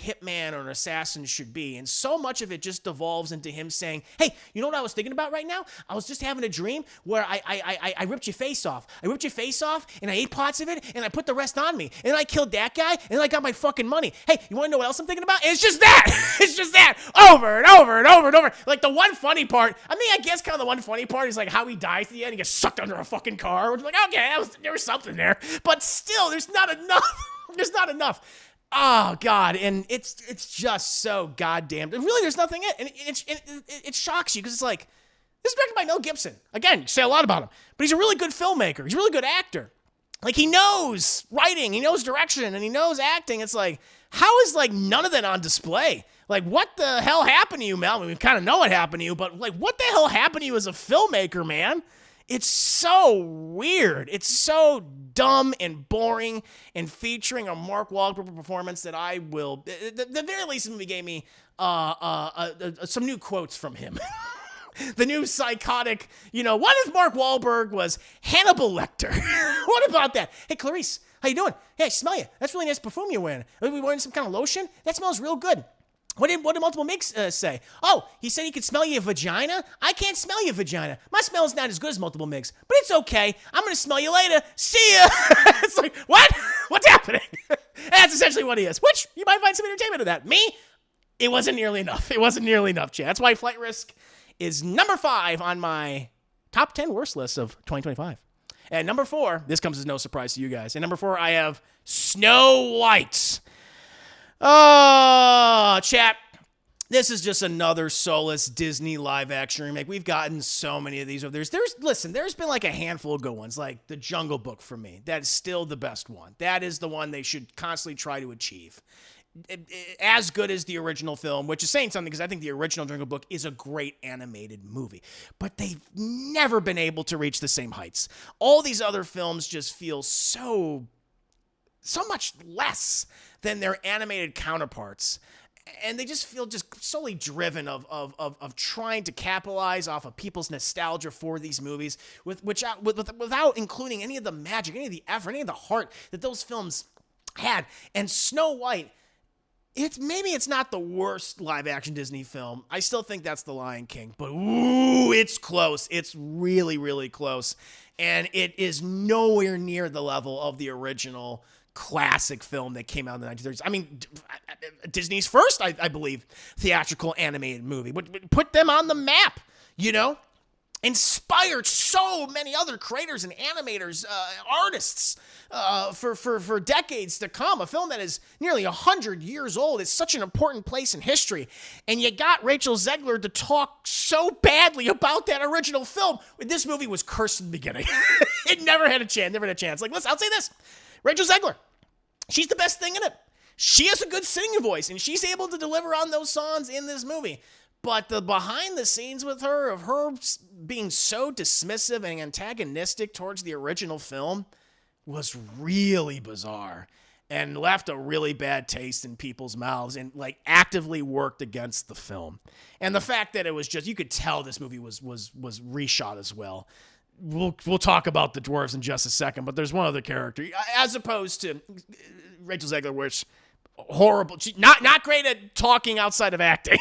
hitman or an assassin should be. And so much of it just devolves into him saying, hey, you know what I was thinking about right now? I was just having a dream where I ripped your face off. I ripped your face off, and I ate parts of it, and I put the rest on me. And I killed that guy, and I got my fucking money. Hey, you want to know what else I'm thinking about? It's just that. It's just that. Over and over and over and over. Like, the one funny part, I guess kind of the one funny part is like how he dies at the end. He gets sucked under a fucking car. Which is like, okay, there was something there. But still, there's not enough. There's not enough. Oh God, and it's just so goddamn. Really, there's nothing in it, and it shocks you because it's like, this is directed by Mel Gibson. Again, you say a lot about him, but he's a really good filmmaker. He's a really good actor. Like, he knows writing, he knows direction, and he knows acting. It's like, how is like none of that on display? Like, what the hell happened to you, Mel? I mean, we kind of know what happened to you, but like, what the hell happened to you as a filmmaker, man? It's so weird. It's so dumb and boring, and featuring a Mark Wahlberg performance that I will, the very least, the movie gave me some new quotes from him. The new psychotic, what if Mark Wahlberg was Hannibal Lecter? What about that? Hey, Clarice, how you doing? Hey, I smell you. That's really nice perfume you're wearing. Are we wearing some kind of lotion? That smells real good. What did Multiple Mix say? Oh, he said he could smell your vagina? I can't smell your vagina. My smell is not as good as Multiple Mix, but it's okay. I'm going to smell you later. See ya. It's like, what? What's happening? That's essentially what he is, which you might find some entertainment in that. Me, it wasn't nearly enough. It wasn't nearly enough, Chad. That's why Flight Risk is number 5 on my top 10 worst list of 2025. And number 4, this comes as no surprise to you guys. And number 4, I have Snow White. Oh, chat. This is just another soulless Disney live action remake. We've gotten so many of these. There's been like a handful of good ones, like The Jungle Book for me. That is still the best one. That is the one they should constantly try to achieve. As good as the original film, which is saying something because I think the original Jungle Book is a great animated movie. But they've never been able to reach the same heights. All these other films just feel so much less than their animated counterparts. And they just feel just solely driven of trying to capitalize off of people's nostalgia for these movies without including any of the magic, any of the effort, any of the heart that those films had. And Snow White, it's not the worst live action Disney film. I still think that's The Lion King, but ooh, it's close. It's really, really close. And it is nowhere near the level of the original classic film that came out in the 1930s. I mean, Disney's first, I believe, theatrical animated movie. Put them on the map, Inspired so many other creators and animators, artists for decades to come. A film that is nearly 100 years old. It's such an important place in history. And you got Rachel Zegler to talk so badly about that original film. This movie was cursed in the beginning. It never had a chance. Like, listen, I'll say this. Rachel Zegler, she's the best thing in it. She has a good singing voice, and she's able to deliver on those songs in this movie. But the behind the scenes with her, of her being so dismissive and antagonistic towards the original film, was really bizarre and left a really bad taste in people's mouths and like actively worked against the film. And the fact that it was just, you could tell this movie was reshot as well. We'll talk about the dwarves in just a second, but there's one other character, as opposed to Rachel Zegler, which horrible, she's not great at talking outside of acting.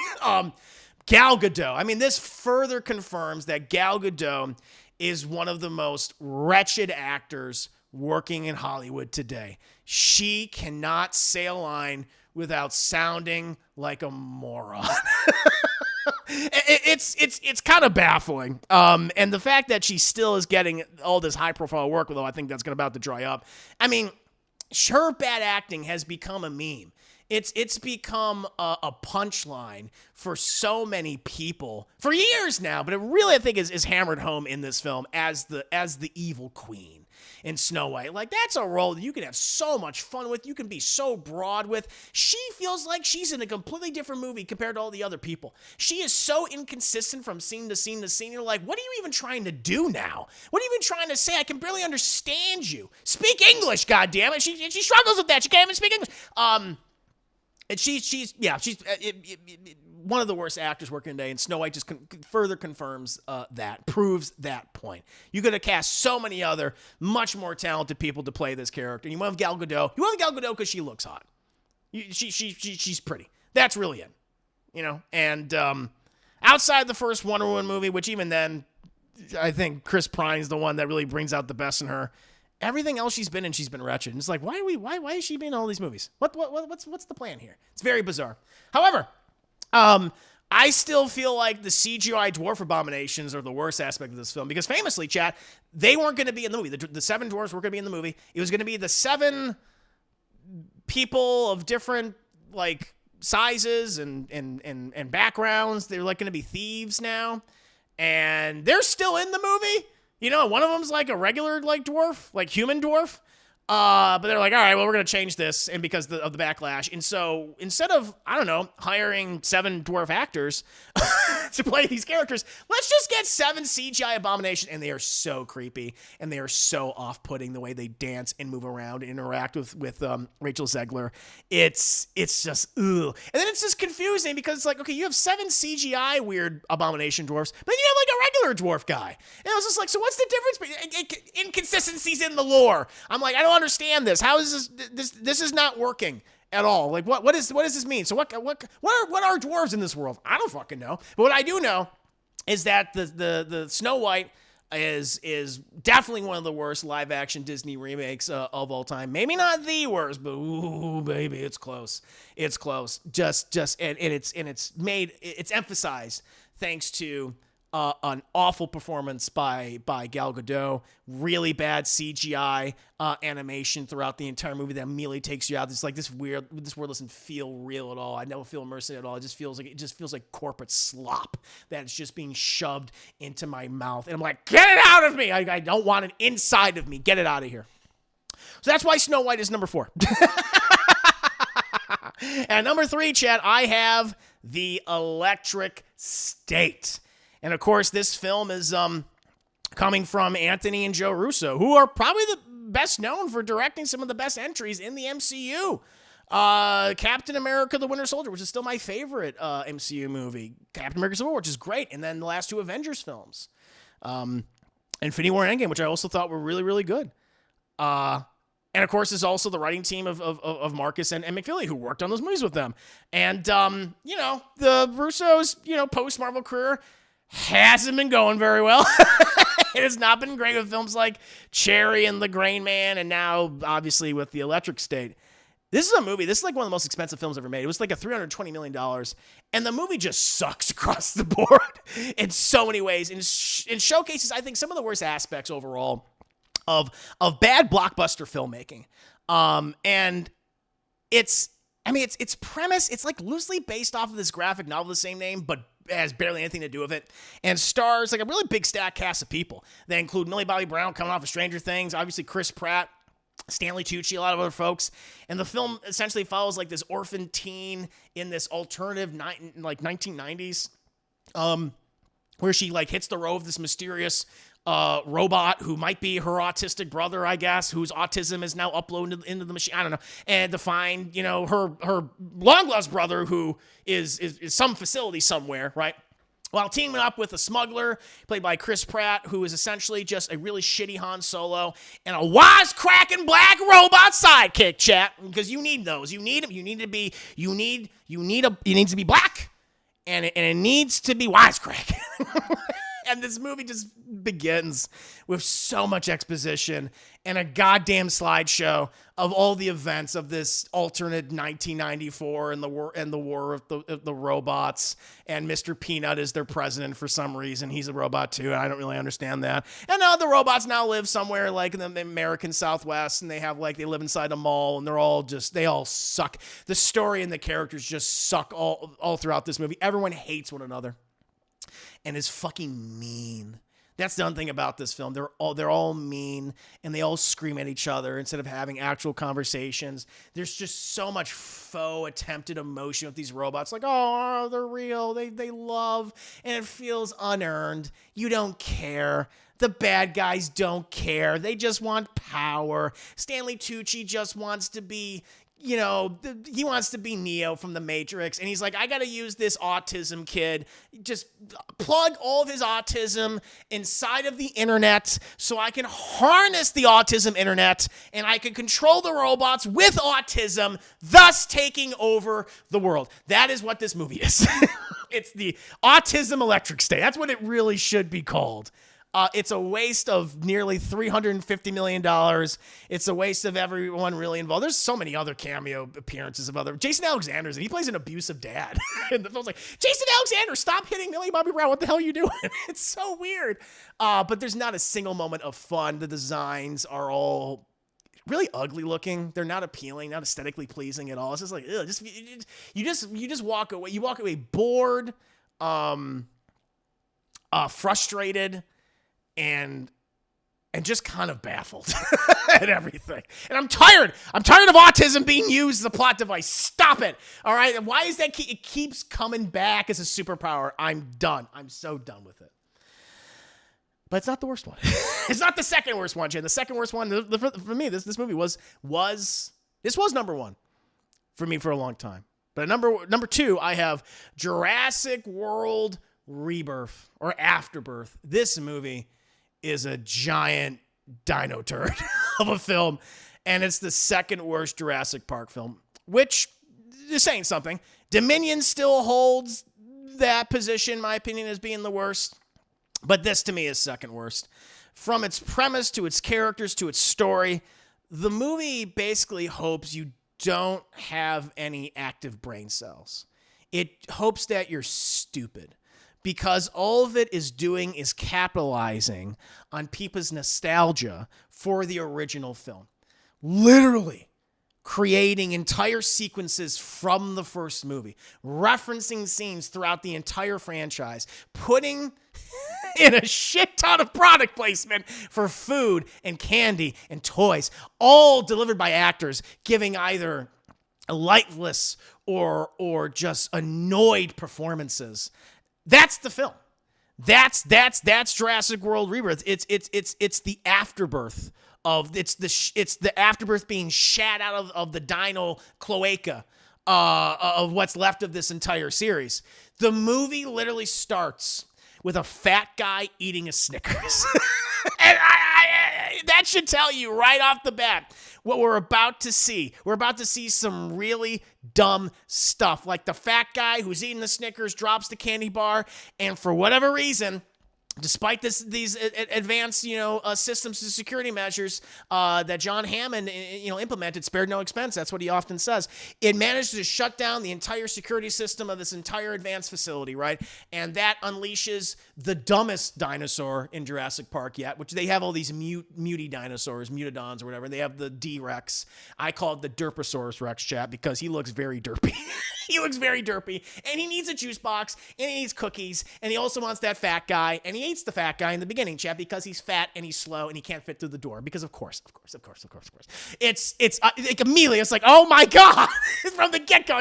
Gal Gadot. I mean, this further confirms that Gal Gadot is one of the most wretched actors working in Hollywood today. She cannot say a line without sounding like a moron. It's kind of baffling. And the fact that she still is getting all this high profile work, although I think that's about to dry up. I mean, her bad acting has become a meme. It's become a punchline for so many people for years now, but it really, I think, is hammered home in this film as the evil queen in Snow White. Like, that's a role that you can have so much fun with. You can be so broad with. She feels like she's in a completely different movie compared to all the other people. She is so inconsistent from scene to scene to scene. You're like, what are you even trying to do now? What are you even trying to say? I can barely understand you. Speak English, goddammit. She struggles with that. She can't even speak English. And she's one of the worst actors working today, and Snow White just further confirms proves that point. You could have cast so many other, much more talented people to play this character. And you want Gal Gadot. You want Gal Gadot because she looks hot. She's pretty. That's really it. And outside the first Wonder Woman movie, which even then, I think Chris Pine's the one that really brings out the best in her. Everything else she's been in, she's been wretched. And it's like, why is she being in all these movies? What's the plan here? It's very bizarre. However, I still feel like the CGI dwarf abominations are the worst aspect of this film because famously, chat, they weren't going to be in the movie. The 7 dwarves were going to be in the movie. It was going to be the 7 people of different like sizes and backgrounds. They're like going to be thieves now, and they're still in the movie. One of them's like a regular like dwarf, like human dwarf. But they're like, all right, well, we're going to change this. And because of the backlash. And so instead of, I don't know, hiring 7 dwarf actors to play these characters, let's just get 7 CGI abominations. And they are so creepy. And they are so off-putting the way they dance and move around and interact with Rachel Zegler. It's just, ugh. And then it's just confusing because it's like, okay, you have 7 CGI weird abomination dwarfs, but then you have like a regular dwarf guy. And I was just like, so what's the difference? Inconsistencies in the lore. I'm like, I don't understand this. How is this is not working. at all. Like what does this mean? So what are dwarves in this world? I don't fucking know. But what I do know is that the Snow White is definitely one of the worst live action Disney remakes of all time. Maybe not the worst, but ooh, baby, it's close. It's close. And it's emphasized thanks to an awful performance by Gal Gadot, really bad CGI animation throughout the entire movie that immediately takes you out. It's like this world doesn't feel real at all. I don't feel immersive at all. It just feels like corporate slop that's just being shoved into my mouth. And I'm like, get it out of me. I don't want it inside of me. Get it out of here. So that's why Snow White is number 4. And number 3, Chad, I have The Electric State. And of course, this film is coming from Anthony and Joe Russo, who are probably the best known for directing some of the best entries in the MCU. Captain America: The Winter Soldier, which is still my favorite MCU movie. Captain America: Civil War, which is great. And then the last 2 Avengers films. Infinity War and Endgame, which I also thought were really, really good. And of course, is also the writing team of Marcus and McFeely, who worked on those movies with them. And, the Russo's, post-Marvel career hasn't been going very well. It has not been great with films like Cherry and The Grain Man, and now, obviously, with The Electric State. This is a movie. This is like one of the most expensive films ever made. It was like a $320 million, and the movie just sucks across the board in so many ways. And showcases, I think, some of the worst aspects overall of bad blockbuster filmmaking. And its premise, it's like loosely based off of this graphic novel of the same name, but has barely anything to do with it, and stars like a really big stacked cast of people. They include Millie Bobby Brown coming off of Stranger Things, obviously Chris Pratt, Stanley Tucci, a lot of other folks. And the film essentially follows like this orphan teen in this alternative 1990s, where she like hits the road of this mysterious robot who might be her autistic brother, I guess, whose autism is now uploaded into the machine. I don't know. And to find, her long-lost brother who is some facility somewhere, right? While teaming up with a smuggler played by Chris Pratt, who is essentially just a really shitty Han Solo and a wisecracking black robot sidekick, chat. Because you need those. You need them. You need to be black, and it needs to be wisecracking. And this movie just begins with so much exposition and a goddamn slideshow of all the events of this alternate 1994 and the war of the robots. And Mr. Peanut is their president for some reason. He's a robot too, and I don't really understand that. And now the robots now live somewhere like in the American Southwest, and they live inside a mall, and they all suck. The story and the characters just suck all throughout this movie. Everyone hates one another and is fucking mean. That's the other thing about this film. They're all mean, and they all scream at each other instead of having actual conversations. There's just so much faux attempted emotion with these robots. Like, oh, they're real. They love, and it feels unearned. You don't care. The bad guys don't care. They just want power. Stanley Tucci just wants to be, he wants to be Neo from the Matrix, and he's like, I gotta use this autism kid, just plug all of his autism inside of the internet so I can harness the autism internet, and I can control the robots with autism, thus taking over the world. That is what this movie is. It's the Autism Electric State. That's what it really should be called. It's a waste of nearly $350 million. It's a waste of everyone really involved. There's so many other cameo appearances of other. Jason Alexander's, and he plays an abusive dad. And the film's like, Jason Alexander, stop hitting Millie Bobby Brown. What the hell are you doing? It's so weird. But there's not a single moment of fun. The designs are all really ugly looking. They're not appealing, not aesthetically pleasing at all. It's just like, ugh, you just walk away. You walk away bored, frustrated, and just kind of baffled at everything. And I'm tired. I'm tired of autism being used as a plot device. Stop it. All right. And why is that? It keeps coming back as a superpower. I'm done. I'm so done with it. But it's not the worst one. It's not the second worst one, Jen. The second worst one for me, this movie was number 1 for me for a long time. But number 2, I have Jurassic World Rebirth or Afterbirth. This movie is a giant dino turd of a film, and it's the second worst Jurassic Park film. which is saying something. Dominion still holds that position, in my opinion, as being the worst. But this, to me, is second worst. From its premise to its characters to its story, the movie basically hopes you don't have any active brain cells. It hopes that you're stupid, because all of it is doing is capitalizing on people's nostalgia for the original film. Literally creating entire sequences from the first movie, referencing scenes throughout the entire franchise, putting in a shit ton of product placement for food and candy and toys, all delivered by actors giving either lifeless or just annoyed performances. That's the film. That's Jurassic World Rebirth. It's the afterbirth of it's the afterbirth being shat out of the dino cloaca of what's left of this entire series. The movie literally starts with a fat guy eating a Snickers. And that should tell you right off the bat what we're about to see. We're about to see some really dumb stuff, like the fat guy who's eating the Snickers drops the candy bar, and for whatever reason, despite these advanced, systems and security measures that John Hammond, implemented, spared no expense. That's what he often says. It managed to shut down the entire security system of this entire advanced facility, right? And that unleashes the dumbest dinosaur in Jurassic Park yet, which they have all these muty dinosaurs, mutodons or whatever. They have the D-Rex. I call it the Derposaurus Rex, chat, because he looks very derpy. He looks very derpy, and he needs a juice box, and he needs cookies, and he also wants that fat guy, and he hates the fat guy in the beginning, chat, because he's fat and he's slow and he can't fit through the door. Because of course. It's like immediately, it's like, oh my god, from the get go,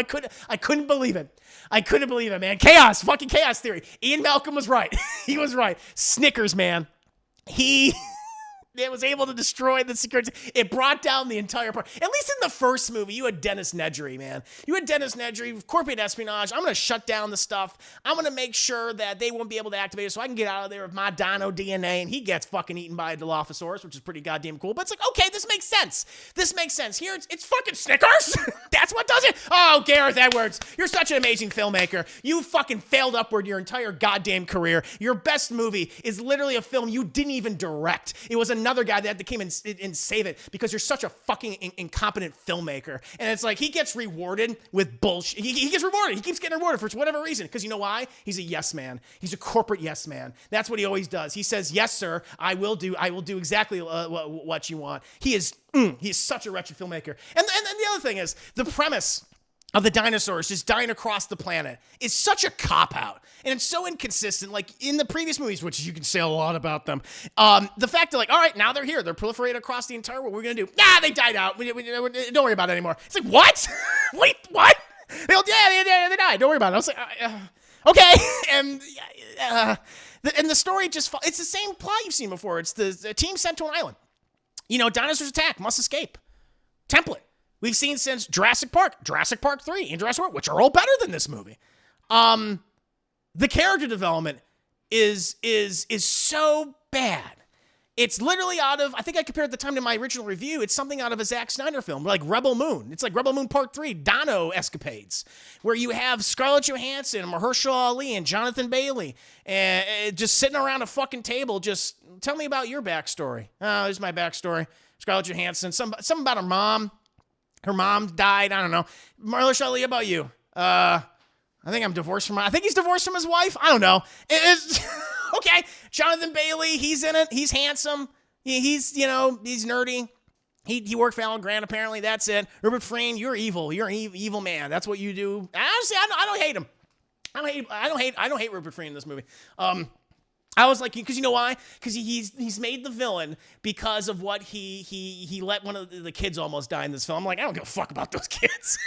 I couldn't believe it. I couldn't believe it, man. Chaos, fucking chaos theory. Ian Malcolm was right. He was right. Snickers, man. It was able to destroy the security. It brought down the entire park. At least in the first movie, you had Dennis Nedry, man. You had Dennis Nedry, corporate espionage. I'm going to shut down the stuff. I'm going to make sure that they won't be able to activate it so I can get out of there with my dino DNA. And he gets fucking eaten by a Dilophosaurus, which is pretty goddamn cool. But it's like, okay, this makes sense. Here, it's fucking Snickers. That's what does it. Oh, Gareth Edwards, you're such an amazing filmmaker. You fucking failed upward your entire goddamn career. Your best movie is literally a film you didn't even direct. It was another guy that had to come and save it because you're such a fucking incompetent filmmaker. And it's like he gets rewarded with bullshit. He gets rewarded. He keeps getting rewarded for whatever reason. Because you know why? He's a yes man. He's a corporate yes man. That's what he always does. He says, yes, sir, I will do exactly what you want. He is such a wretched filmmaker. And the other thing is, the premise of the dinosaurs just dying across the planet is such a cop-out. And it's so inconsistent. Like in the previous movies, which you can say a lot about them, the fact that like, all right, now they're here. They're proliferated across the entire world. What are we going to do? Nah, they died out. We don't worry about it anymore. It's like, what? Wait, what? They died. Don't worry about it. I was like, okay. And the story just, it's the same plot you've seen before. It's the team sent to an island. Dinosaurs attack, must escape. Template. We've seen since Jurassic Park 3, and Jurassic World, which are all better than this movie. The character development is so bad. It's literally out of, I think I compared at the time to my original review, it's something out of a Zack Snyder film, like Rebel Moon. It's like Rebel Moon Part 3, Dino Escapades, where you have Scarlett Johansson, Mahershala Ali, and Jonathan Bailey, and just sitting around a fucking table, just tell me about your backstory. Oh, here's my backstory. Scarlett Johansson, something about her mom. Her mom died. I don't know. Mahershala Ali, about you? I think I'm divorced from. I think he's divorced from his wife. I don't know. It's okay. Jonathan Bailey, he's in it. He's handsome. He's nerdy. He worked for Alan Grant apparently. That's it. Rupert Friend, you're evil. You're an evil man. That's what you do. Honestly, I don't hate him. I don't hate Rupert Friend in this movie. I was like, because you know why? Because he's made the villain because of what he let one of the kids almost die in this film. I'm like, I don't give a fuck about those kids.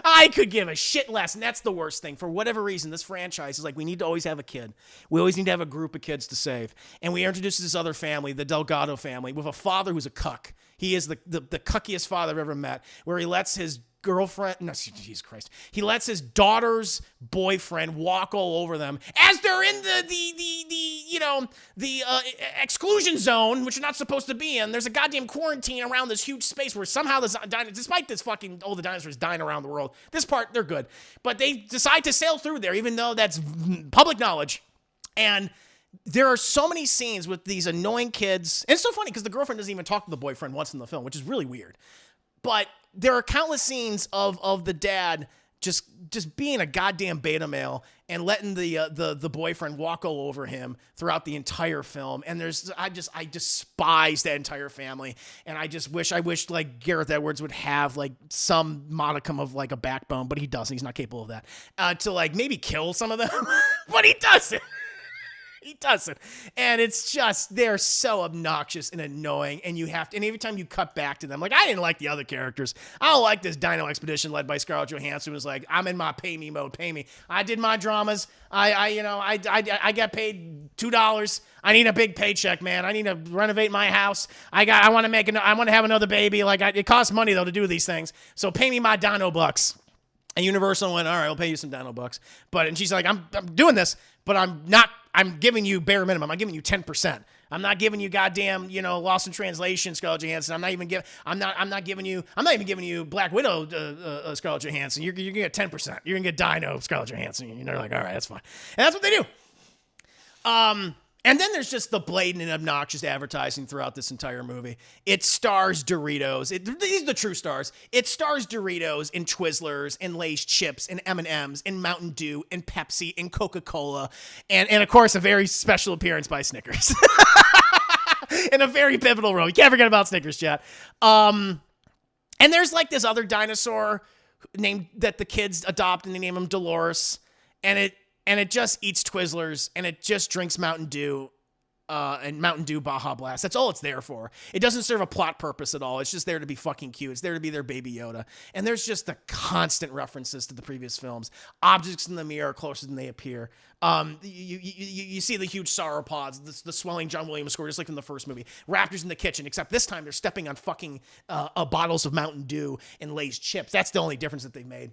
I could give a shit less, and that's the worst thing. For whatever reason, this franchise is like, we need to always have a kid. We always need to have a group of kids to save. And we introduce this other family, the Delgado family, with a father who's a cuck. He is the cuckiest father I've ever met, where he lets his girlfriend, no, Jesus Christ, he lets his daughter's boyfriend walk all over them as they're in the exclusion zone, which you're not supposed to be in. There's a goddamn quarantine around this huge space where somehow despite this fucking all the dinosaurs dying around the world, this part they're good, but they decide to sail through there even though that's public knowledge. And there are so many scenes with these annoying kids, and it's so funny because the girlfriend doesn't even talk to the boyfriend once in the film, which is really weird. But there are countless scenes of the dad just being a goddamn beta male and letting the boyfriend walk all over him throughout the entire film. And I despise that entire family. And I wish like Gareth Edwards would have like some modicum of like a backbone, but he doesn't. He's not capable of that. To like maybe kill some of them, but he doesn't. He doesn't. And it's just, they're so obnoxious and annoying. And every time you cut back to them, like, I didn't like the other characters. I don't like this Dino Expedition led by Scarlett Johansson, who was like, I'm in my pay me mode, pay me. I did my dramas. I got paid $2. I need a big paycheck, man. I need to renovate my house. I want to have another baby. Like, it costs money though to do these things. So pay me my Dino bucks. And Universal went, all right, I'll pay you some Dino bucks. And she's like, I'm doing this, but I'm giving you bare minimum. I'm giving you 10%. I'm not giving you goddamn, Lost in Translation Scarlett Johansson. I'm not even giving you Black Widow Scarlett Johansson. You're gonna get 10%. You're gonna get Dino Scarlett Johansson. And they're like, all right, that's fine. And that's what they do. And then there's just the blatant and obnoxious advertising throughout this entire movie. It stars Doritos. These are the true stars. It stars Doritos and Twizzlers and Lay's chips and M&Ms and Mountain Dew and Pepsi and Coca-Cola. And of course, a very special appearance by Snickers. In a very pivotal role. You can't forget about Snickers, chat. And there's like this other dinosaur named that the kids adopt and they name him Dolores. And it just eats Twizzlers, and it just drinks Mountain Dew, and Mountain Dew Baja Blast. That's all it's there for. It doesn't serve a plot purpose at all. It's just there to be fucking cute. It's there to be their baby Yoda. And there's just the constant references to the previous films. Objects in the mirror are closer than they appear. You see the huge sauropods, the swelling John Williams score, just like in the first movie. Raptors in the kitchen, except this time they're stepping on fucking bottles of Mountain Dew and Lay's chips. That's the only difference that they made.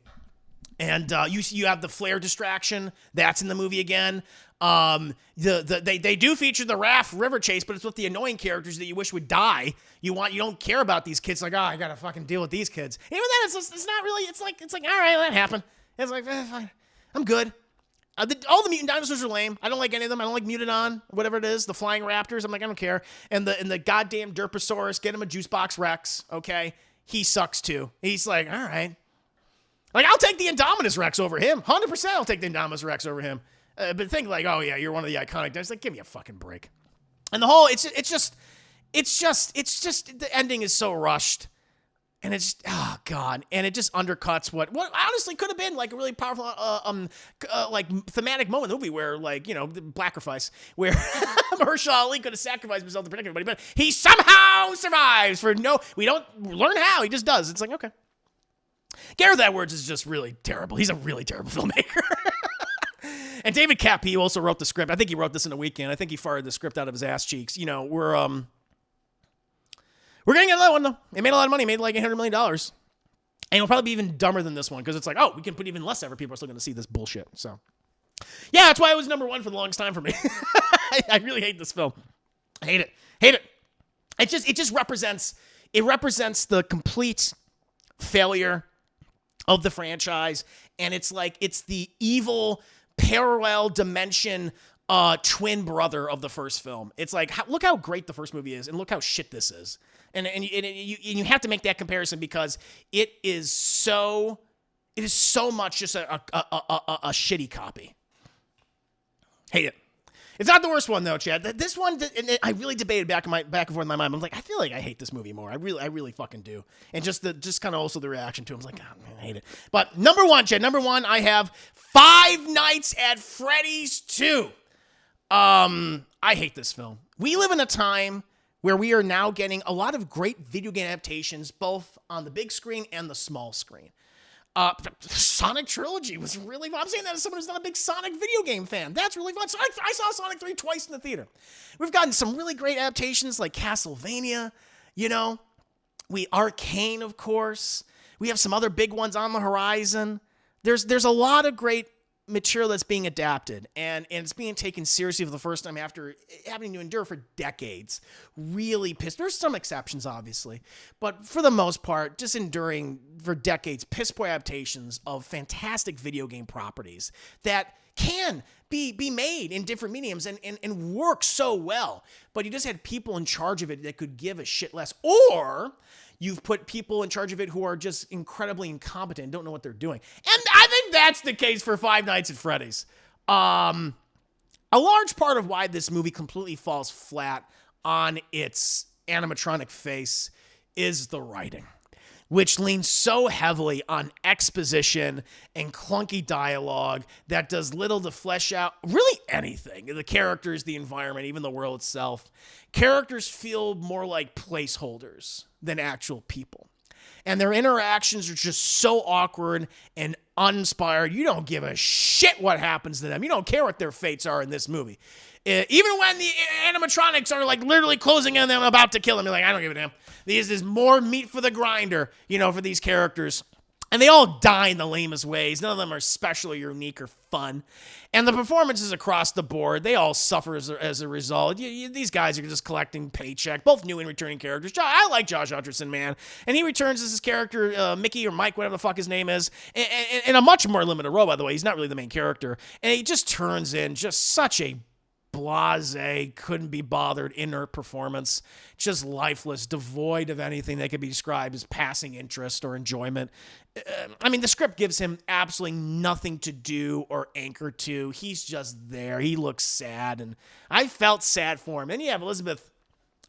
And you have the flare distraction. That's in the movie again. They do feature the raft river chase, but it's with the annoying characters that you wish would die. You don't care about these kids. Like, oh, I gotta fucking deal with these kids. Even then, it's not really. It's like all right, that happened. It's like fine, I'm good. All the mutant dinosaurs are lame. I don't like any of them. I don't like Mutodon, whatever it is. The flying raptors. I'm like, I don't care. And the goddamn Derposaurus. Get him a juice box Rex. Okay, he sucks too. He's like, all right. Like, I'll take the Indominus Rex over him. 100% I'll take the Indominus Rex over him. But think like, oh yeah, you're one of the iconic dinosaurs. Like, give me a fucking break. And the whole, it's just, the ending is so rushed. And it's, oh God. And it just undercuts what honestly could have been like a really powerful, like thematic moment in the movie where like, Blackerface, where Mahershala Ali could have sacrificed himself to protect everybody, but he somehow survives we don't learn how, he just does. It's like, okay. Gareth Edwards is just really terrible. He's a really terrible filmmaker. And David Cappy also wrote the script. I think he wrote this in a weekend. I think he fired the script out of his ass cheeks. We're gonna get another one though. It made a lot of money. It made like $800 million. And it'll probably be even dumber than this one because it's like, oh, we can put even less effort. People are still gonna see this bullshit. So yeah, that's why it was number one for the longest time for me. I really hate this film. I hate it. It just represents the complete failure of the franchise, and it's the evil parallel dimension twin brother of the first film. It's like, look how great the first movie is, and look how shit this is. And you have to make that comparison because it is so much just a shitty copy. Hate it. It's not the worst one though, Chad. This one, and I really debated back and forth in my mind. I'm like, I feel like I hate this movie more. I really fucking do. And just kind of also the reaction to it. I was like, oh man, I hate it. But number one, Chad. Number one, I have Five Nights at Freddy's 2. I hate this film. We live in a time where we are now getting a lot of great video game adaptations, both on the big screen and the small screen. Sonic Trilogy was really fun. I'm saying that as someone who's not a big Sonic video game fan. That's really fun. So I saw Sonic 3 twice in the theater. We've gotten some really great adaptations like Castlevania, Arcane, of course. We have some other big ones on the horizon. There's a lot of great material that's being adapted, and it's being taken seriously for the first time after having to endure for decades. Really pissed. There's some exceptions, obviously, but for the most part, just enduring for decades piss poor adaptations of fantastic video game properties that can be made in different mediums and work so well. But you just had people in charge of it that could give a shit less, or you've put people in charge of it who are just incredibly incompetent and don't know what they're doing. And I think that's the case for Five Nights at Freddy's. A large part of why this movie completely falls flat on its animatronic face is the writing, which leans so heavily on exposition and clunky dialogue that does little to flesh out really anything. The characters, the environment, even the world itself. Characters feel more like placeholders than actual people. And their interactions are just so awkward and uninspired. You don't give a shit what happens to them. You don't care what their fates are in this movie. Even when the animatronics are like literally closing in on them, about to kill them, you're like, I don't give a damn. There's more meat for the grinder, for these characters. And they all die in the lamest ways. None of them are special or unique or fun. And the performances across the board, they all suffer as a result. These guys are just collecting paycheck, both new and returning characters. I like Josh Hutcherson, man. And he returns as his character, Mickey or Mike, whatever the fuck his name is, in a much more limited role, by the way. He's not really the main character. And he just turns in just such a blasé, couldn't be bothered, inert performance, just lifeless, devoid of anything that could be described as passing interest or enjoyment. The script gives him absolutely nothing to do or anchor to. He's just there. He looks sad, and I felt sad for him. Then you have Elizabeth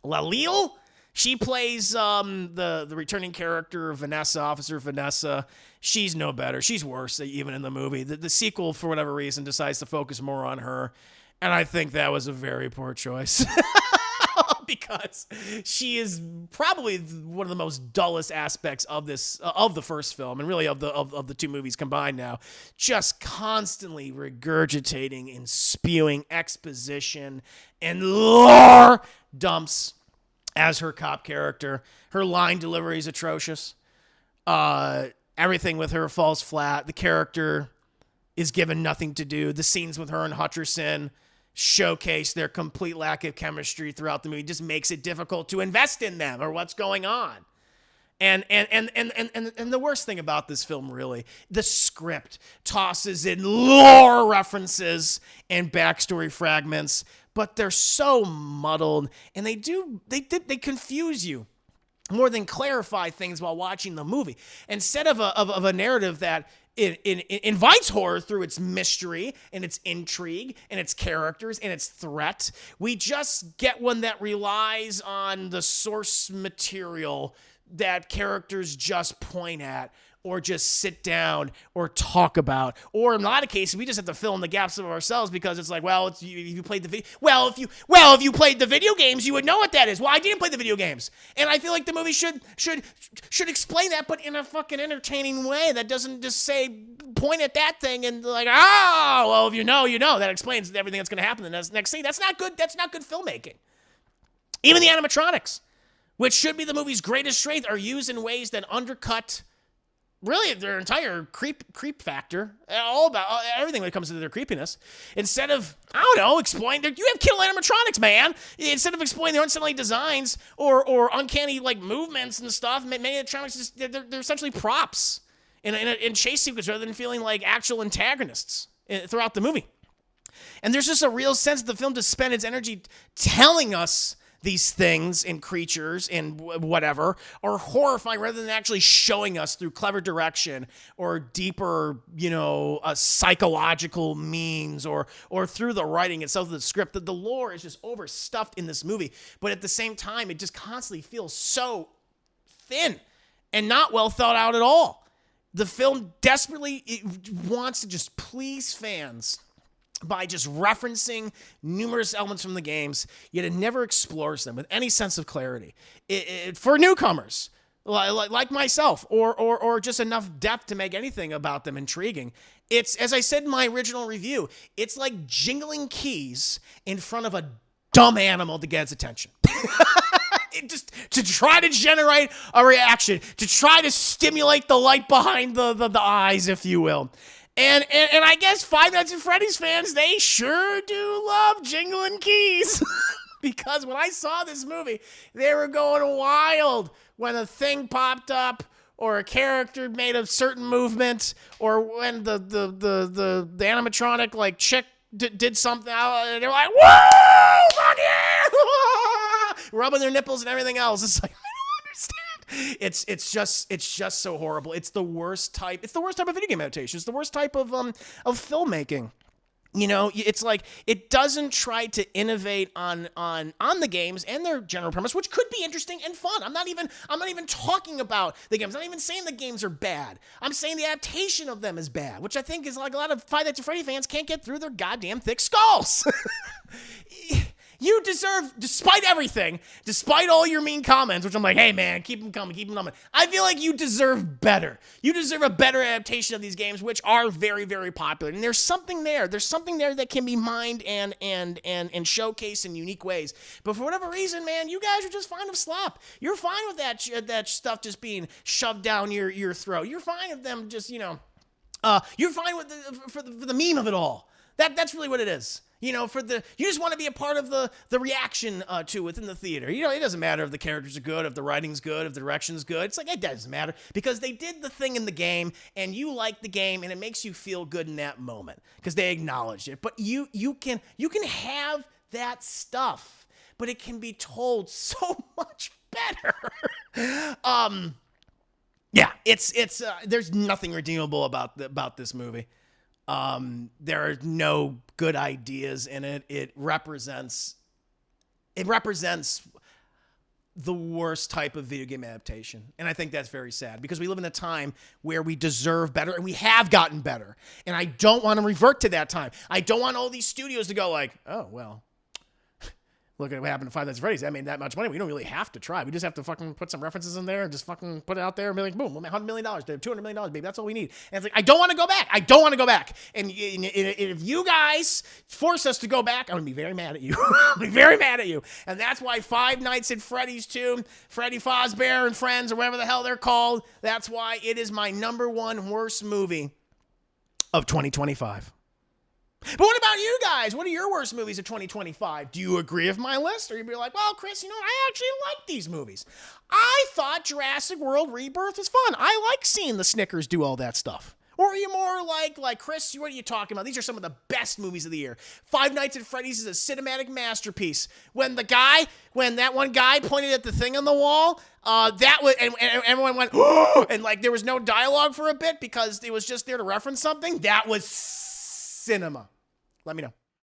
Lalille. She plays the returning character, Officer Vanessa. She's no better. She's worse, even in the movie. The sequel, for whatever reason, decides to focus more on her. And I think that was a very poor choice because she is probably one of the most dullest aspects of the first film, and really of the two movies combined now. Just constantly regurgitating and spewing exposition and lore dumps as her cop character. Her line delivery is atrocious. Everything with her falls flat. The character is given nothing to do. The scenes with her and Hutcherson showcase their complete lack of chemistry throughout the movie. Just makes it difficult to invest in them or what's going on. And the worst thing about this film, really, the script tosses in lore references and backstory fragments, but they're so muddled, and they confuse you more than clarify things while watching the movie. Instead of a narrative that it invites horror through its mystery and its intrigue and its characters and its threat, we just get one that relies on the source material that characters just point at or just sit down or talk about. Or in a lot of cases, we just have to fill in the gaps of ourselves because it's like, well, if you played the video, if you played the video games, you would know what that is. Well, I didn't play the video games, and I feel like the movie should explain that, but in a fucking entertaining way that doesn't just say point at that thing and like, if you know, that explains everything that's going to happen in the next scene. That's not good. That's not good filmmaking. Even the animatronics, which should be the movie's greatest strength, are used in ways that undercut really their entire creep factor, all about everything when it comes to their creepiness. Instead of, explain, you have killer animatronics, man. Instead of explaining their unsettling designs or uncanny like movements and stuff, many animatronics they're essentially props in chase sequence rather than feeling like actual antagonists throughout the movie. And there's just a real sense that the film just spent its energy telling us these things and creatures and whatever are horrifying rather than actually showing us through clever direction or deeper, psychological means or through the writing itself of the script. That the lore is just overstuffed in this movie, but at the same time, it just constantly feels so thin and not well thought out at all. The film desperately wants to just please fans by just referencing numerous elements from the games, yet it never explores them with any sense of clarity. For newcomers, like myself, or just enough depth to make anything about them intriguing. It's, as I said in my original review, it's like jingling keys in front of a dumb animal to get its attention. just to try to generate a reaction, to try to stimulate the light behind the eyes, if you will. And I guess Five Nights at Freddy's fans, they sure do love jingling keys. Because when I saw this movie, they were going wild when a thing popped up, or a character made a certain movement, or when the animatronic like chick did something. They're like, "Whoa, fuck yeah!" rubbing their nipples and everything else. It's like, I don't understand. It's just so horrible. It's the worst type. It's the worst type of video game adaptation. It's the worst type of filmmaking. You know, it's like it doesn't try to innovate on the games and their general premise, which could be interesting and fun. I'm not even talking about the games. I'm not even saying the games are bad. I'm saying the adaptation of them is bad, which I think is like a lot of Five Nights at Freddy fans can't get through their goddamn thick skulls. You deserve, despite everything, despite all your mean comments, which I'm like, hey man, keep them coming. I feel like you deserve better. You deserve a better adaptation of these games, which are very, very popular. And there's something there. There's something there that can be mined and showcased in unique ways. But for whatever reason, man, you guys are just fine with slop. You're fine with that stuff just being shoved down your throat. You're fine with them just, you're fine with for the meme of it all. That's really what it is. You just want to be a part of the reaction to within the theater. It doesn't matter if the characters are good, if the writing's good, if the direction's good. It's like, it doesn't matter because they did the thing in the game and you like the game and it makes you feel good in that moment because they acknowledged it. But you can have that stuff, but it can be told so much better. Yeah, it's there's nothing redeemable about this movie. There are no good ideas in it. It represents the worst type of video game adaptation. And I think that's very sad because we live in a time where we deserve better and we have gotten better. And I don't want to revert to that time. I don't want all these studios to go like, oh, well, look at what happened to Five Nights at Freddy's. I made that much money. We don't really have to try. We just have to fucking put some references in there and just fucking put it out there and be like, boom, $100 million, $200 million, baby. That's all we need. And it's like, I don't want to go back. And if you guys force us to go back, I'm going to be very mad at you. And that's why Five Nights at Freddy's 2, Freddy Fazbear and Friends, or whatever the hell they're called, that's why it is my number one worst movie of 2025. But what about you guys? What are your worst movies of 2025? Do you agree with my list? Or you'd be like, well, Chris, I actually like these movies. I thought Jurassic World Rebirth was fun. I like seeing the Snickers do all that stuff. Or are you more like Chris, what are you talking about? These are some of the best movies of the year. Five Nights at Freddy's is a cinematic masterpiece. When that one guy pointed at the thing on the wall, that was, and everyone went, oh, and like there was no dialogue for a bit because it was just there to reference something. That was cinema. Let me know.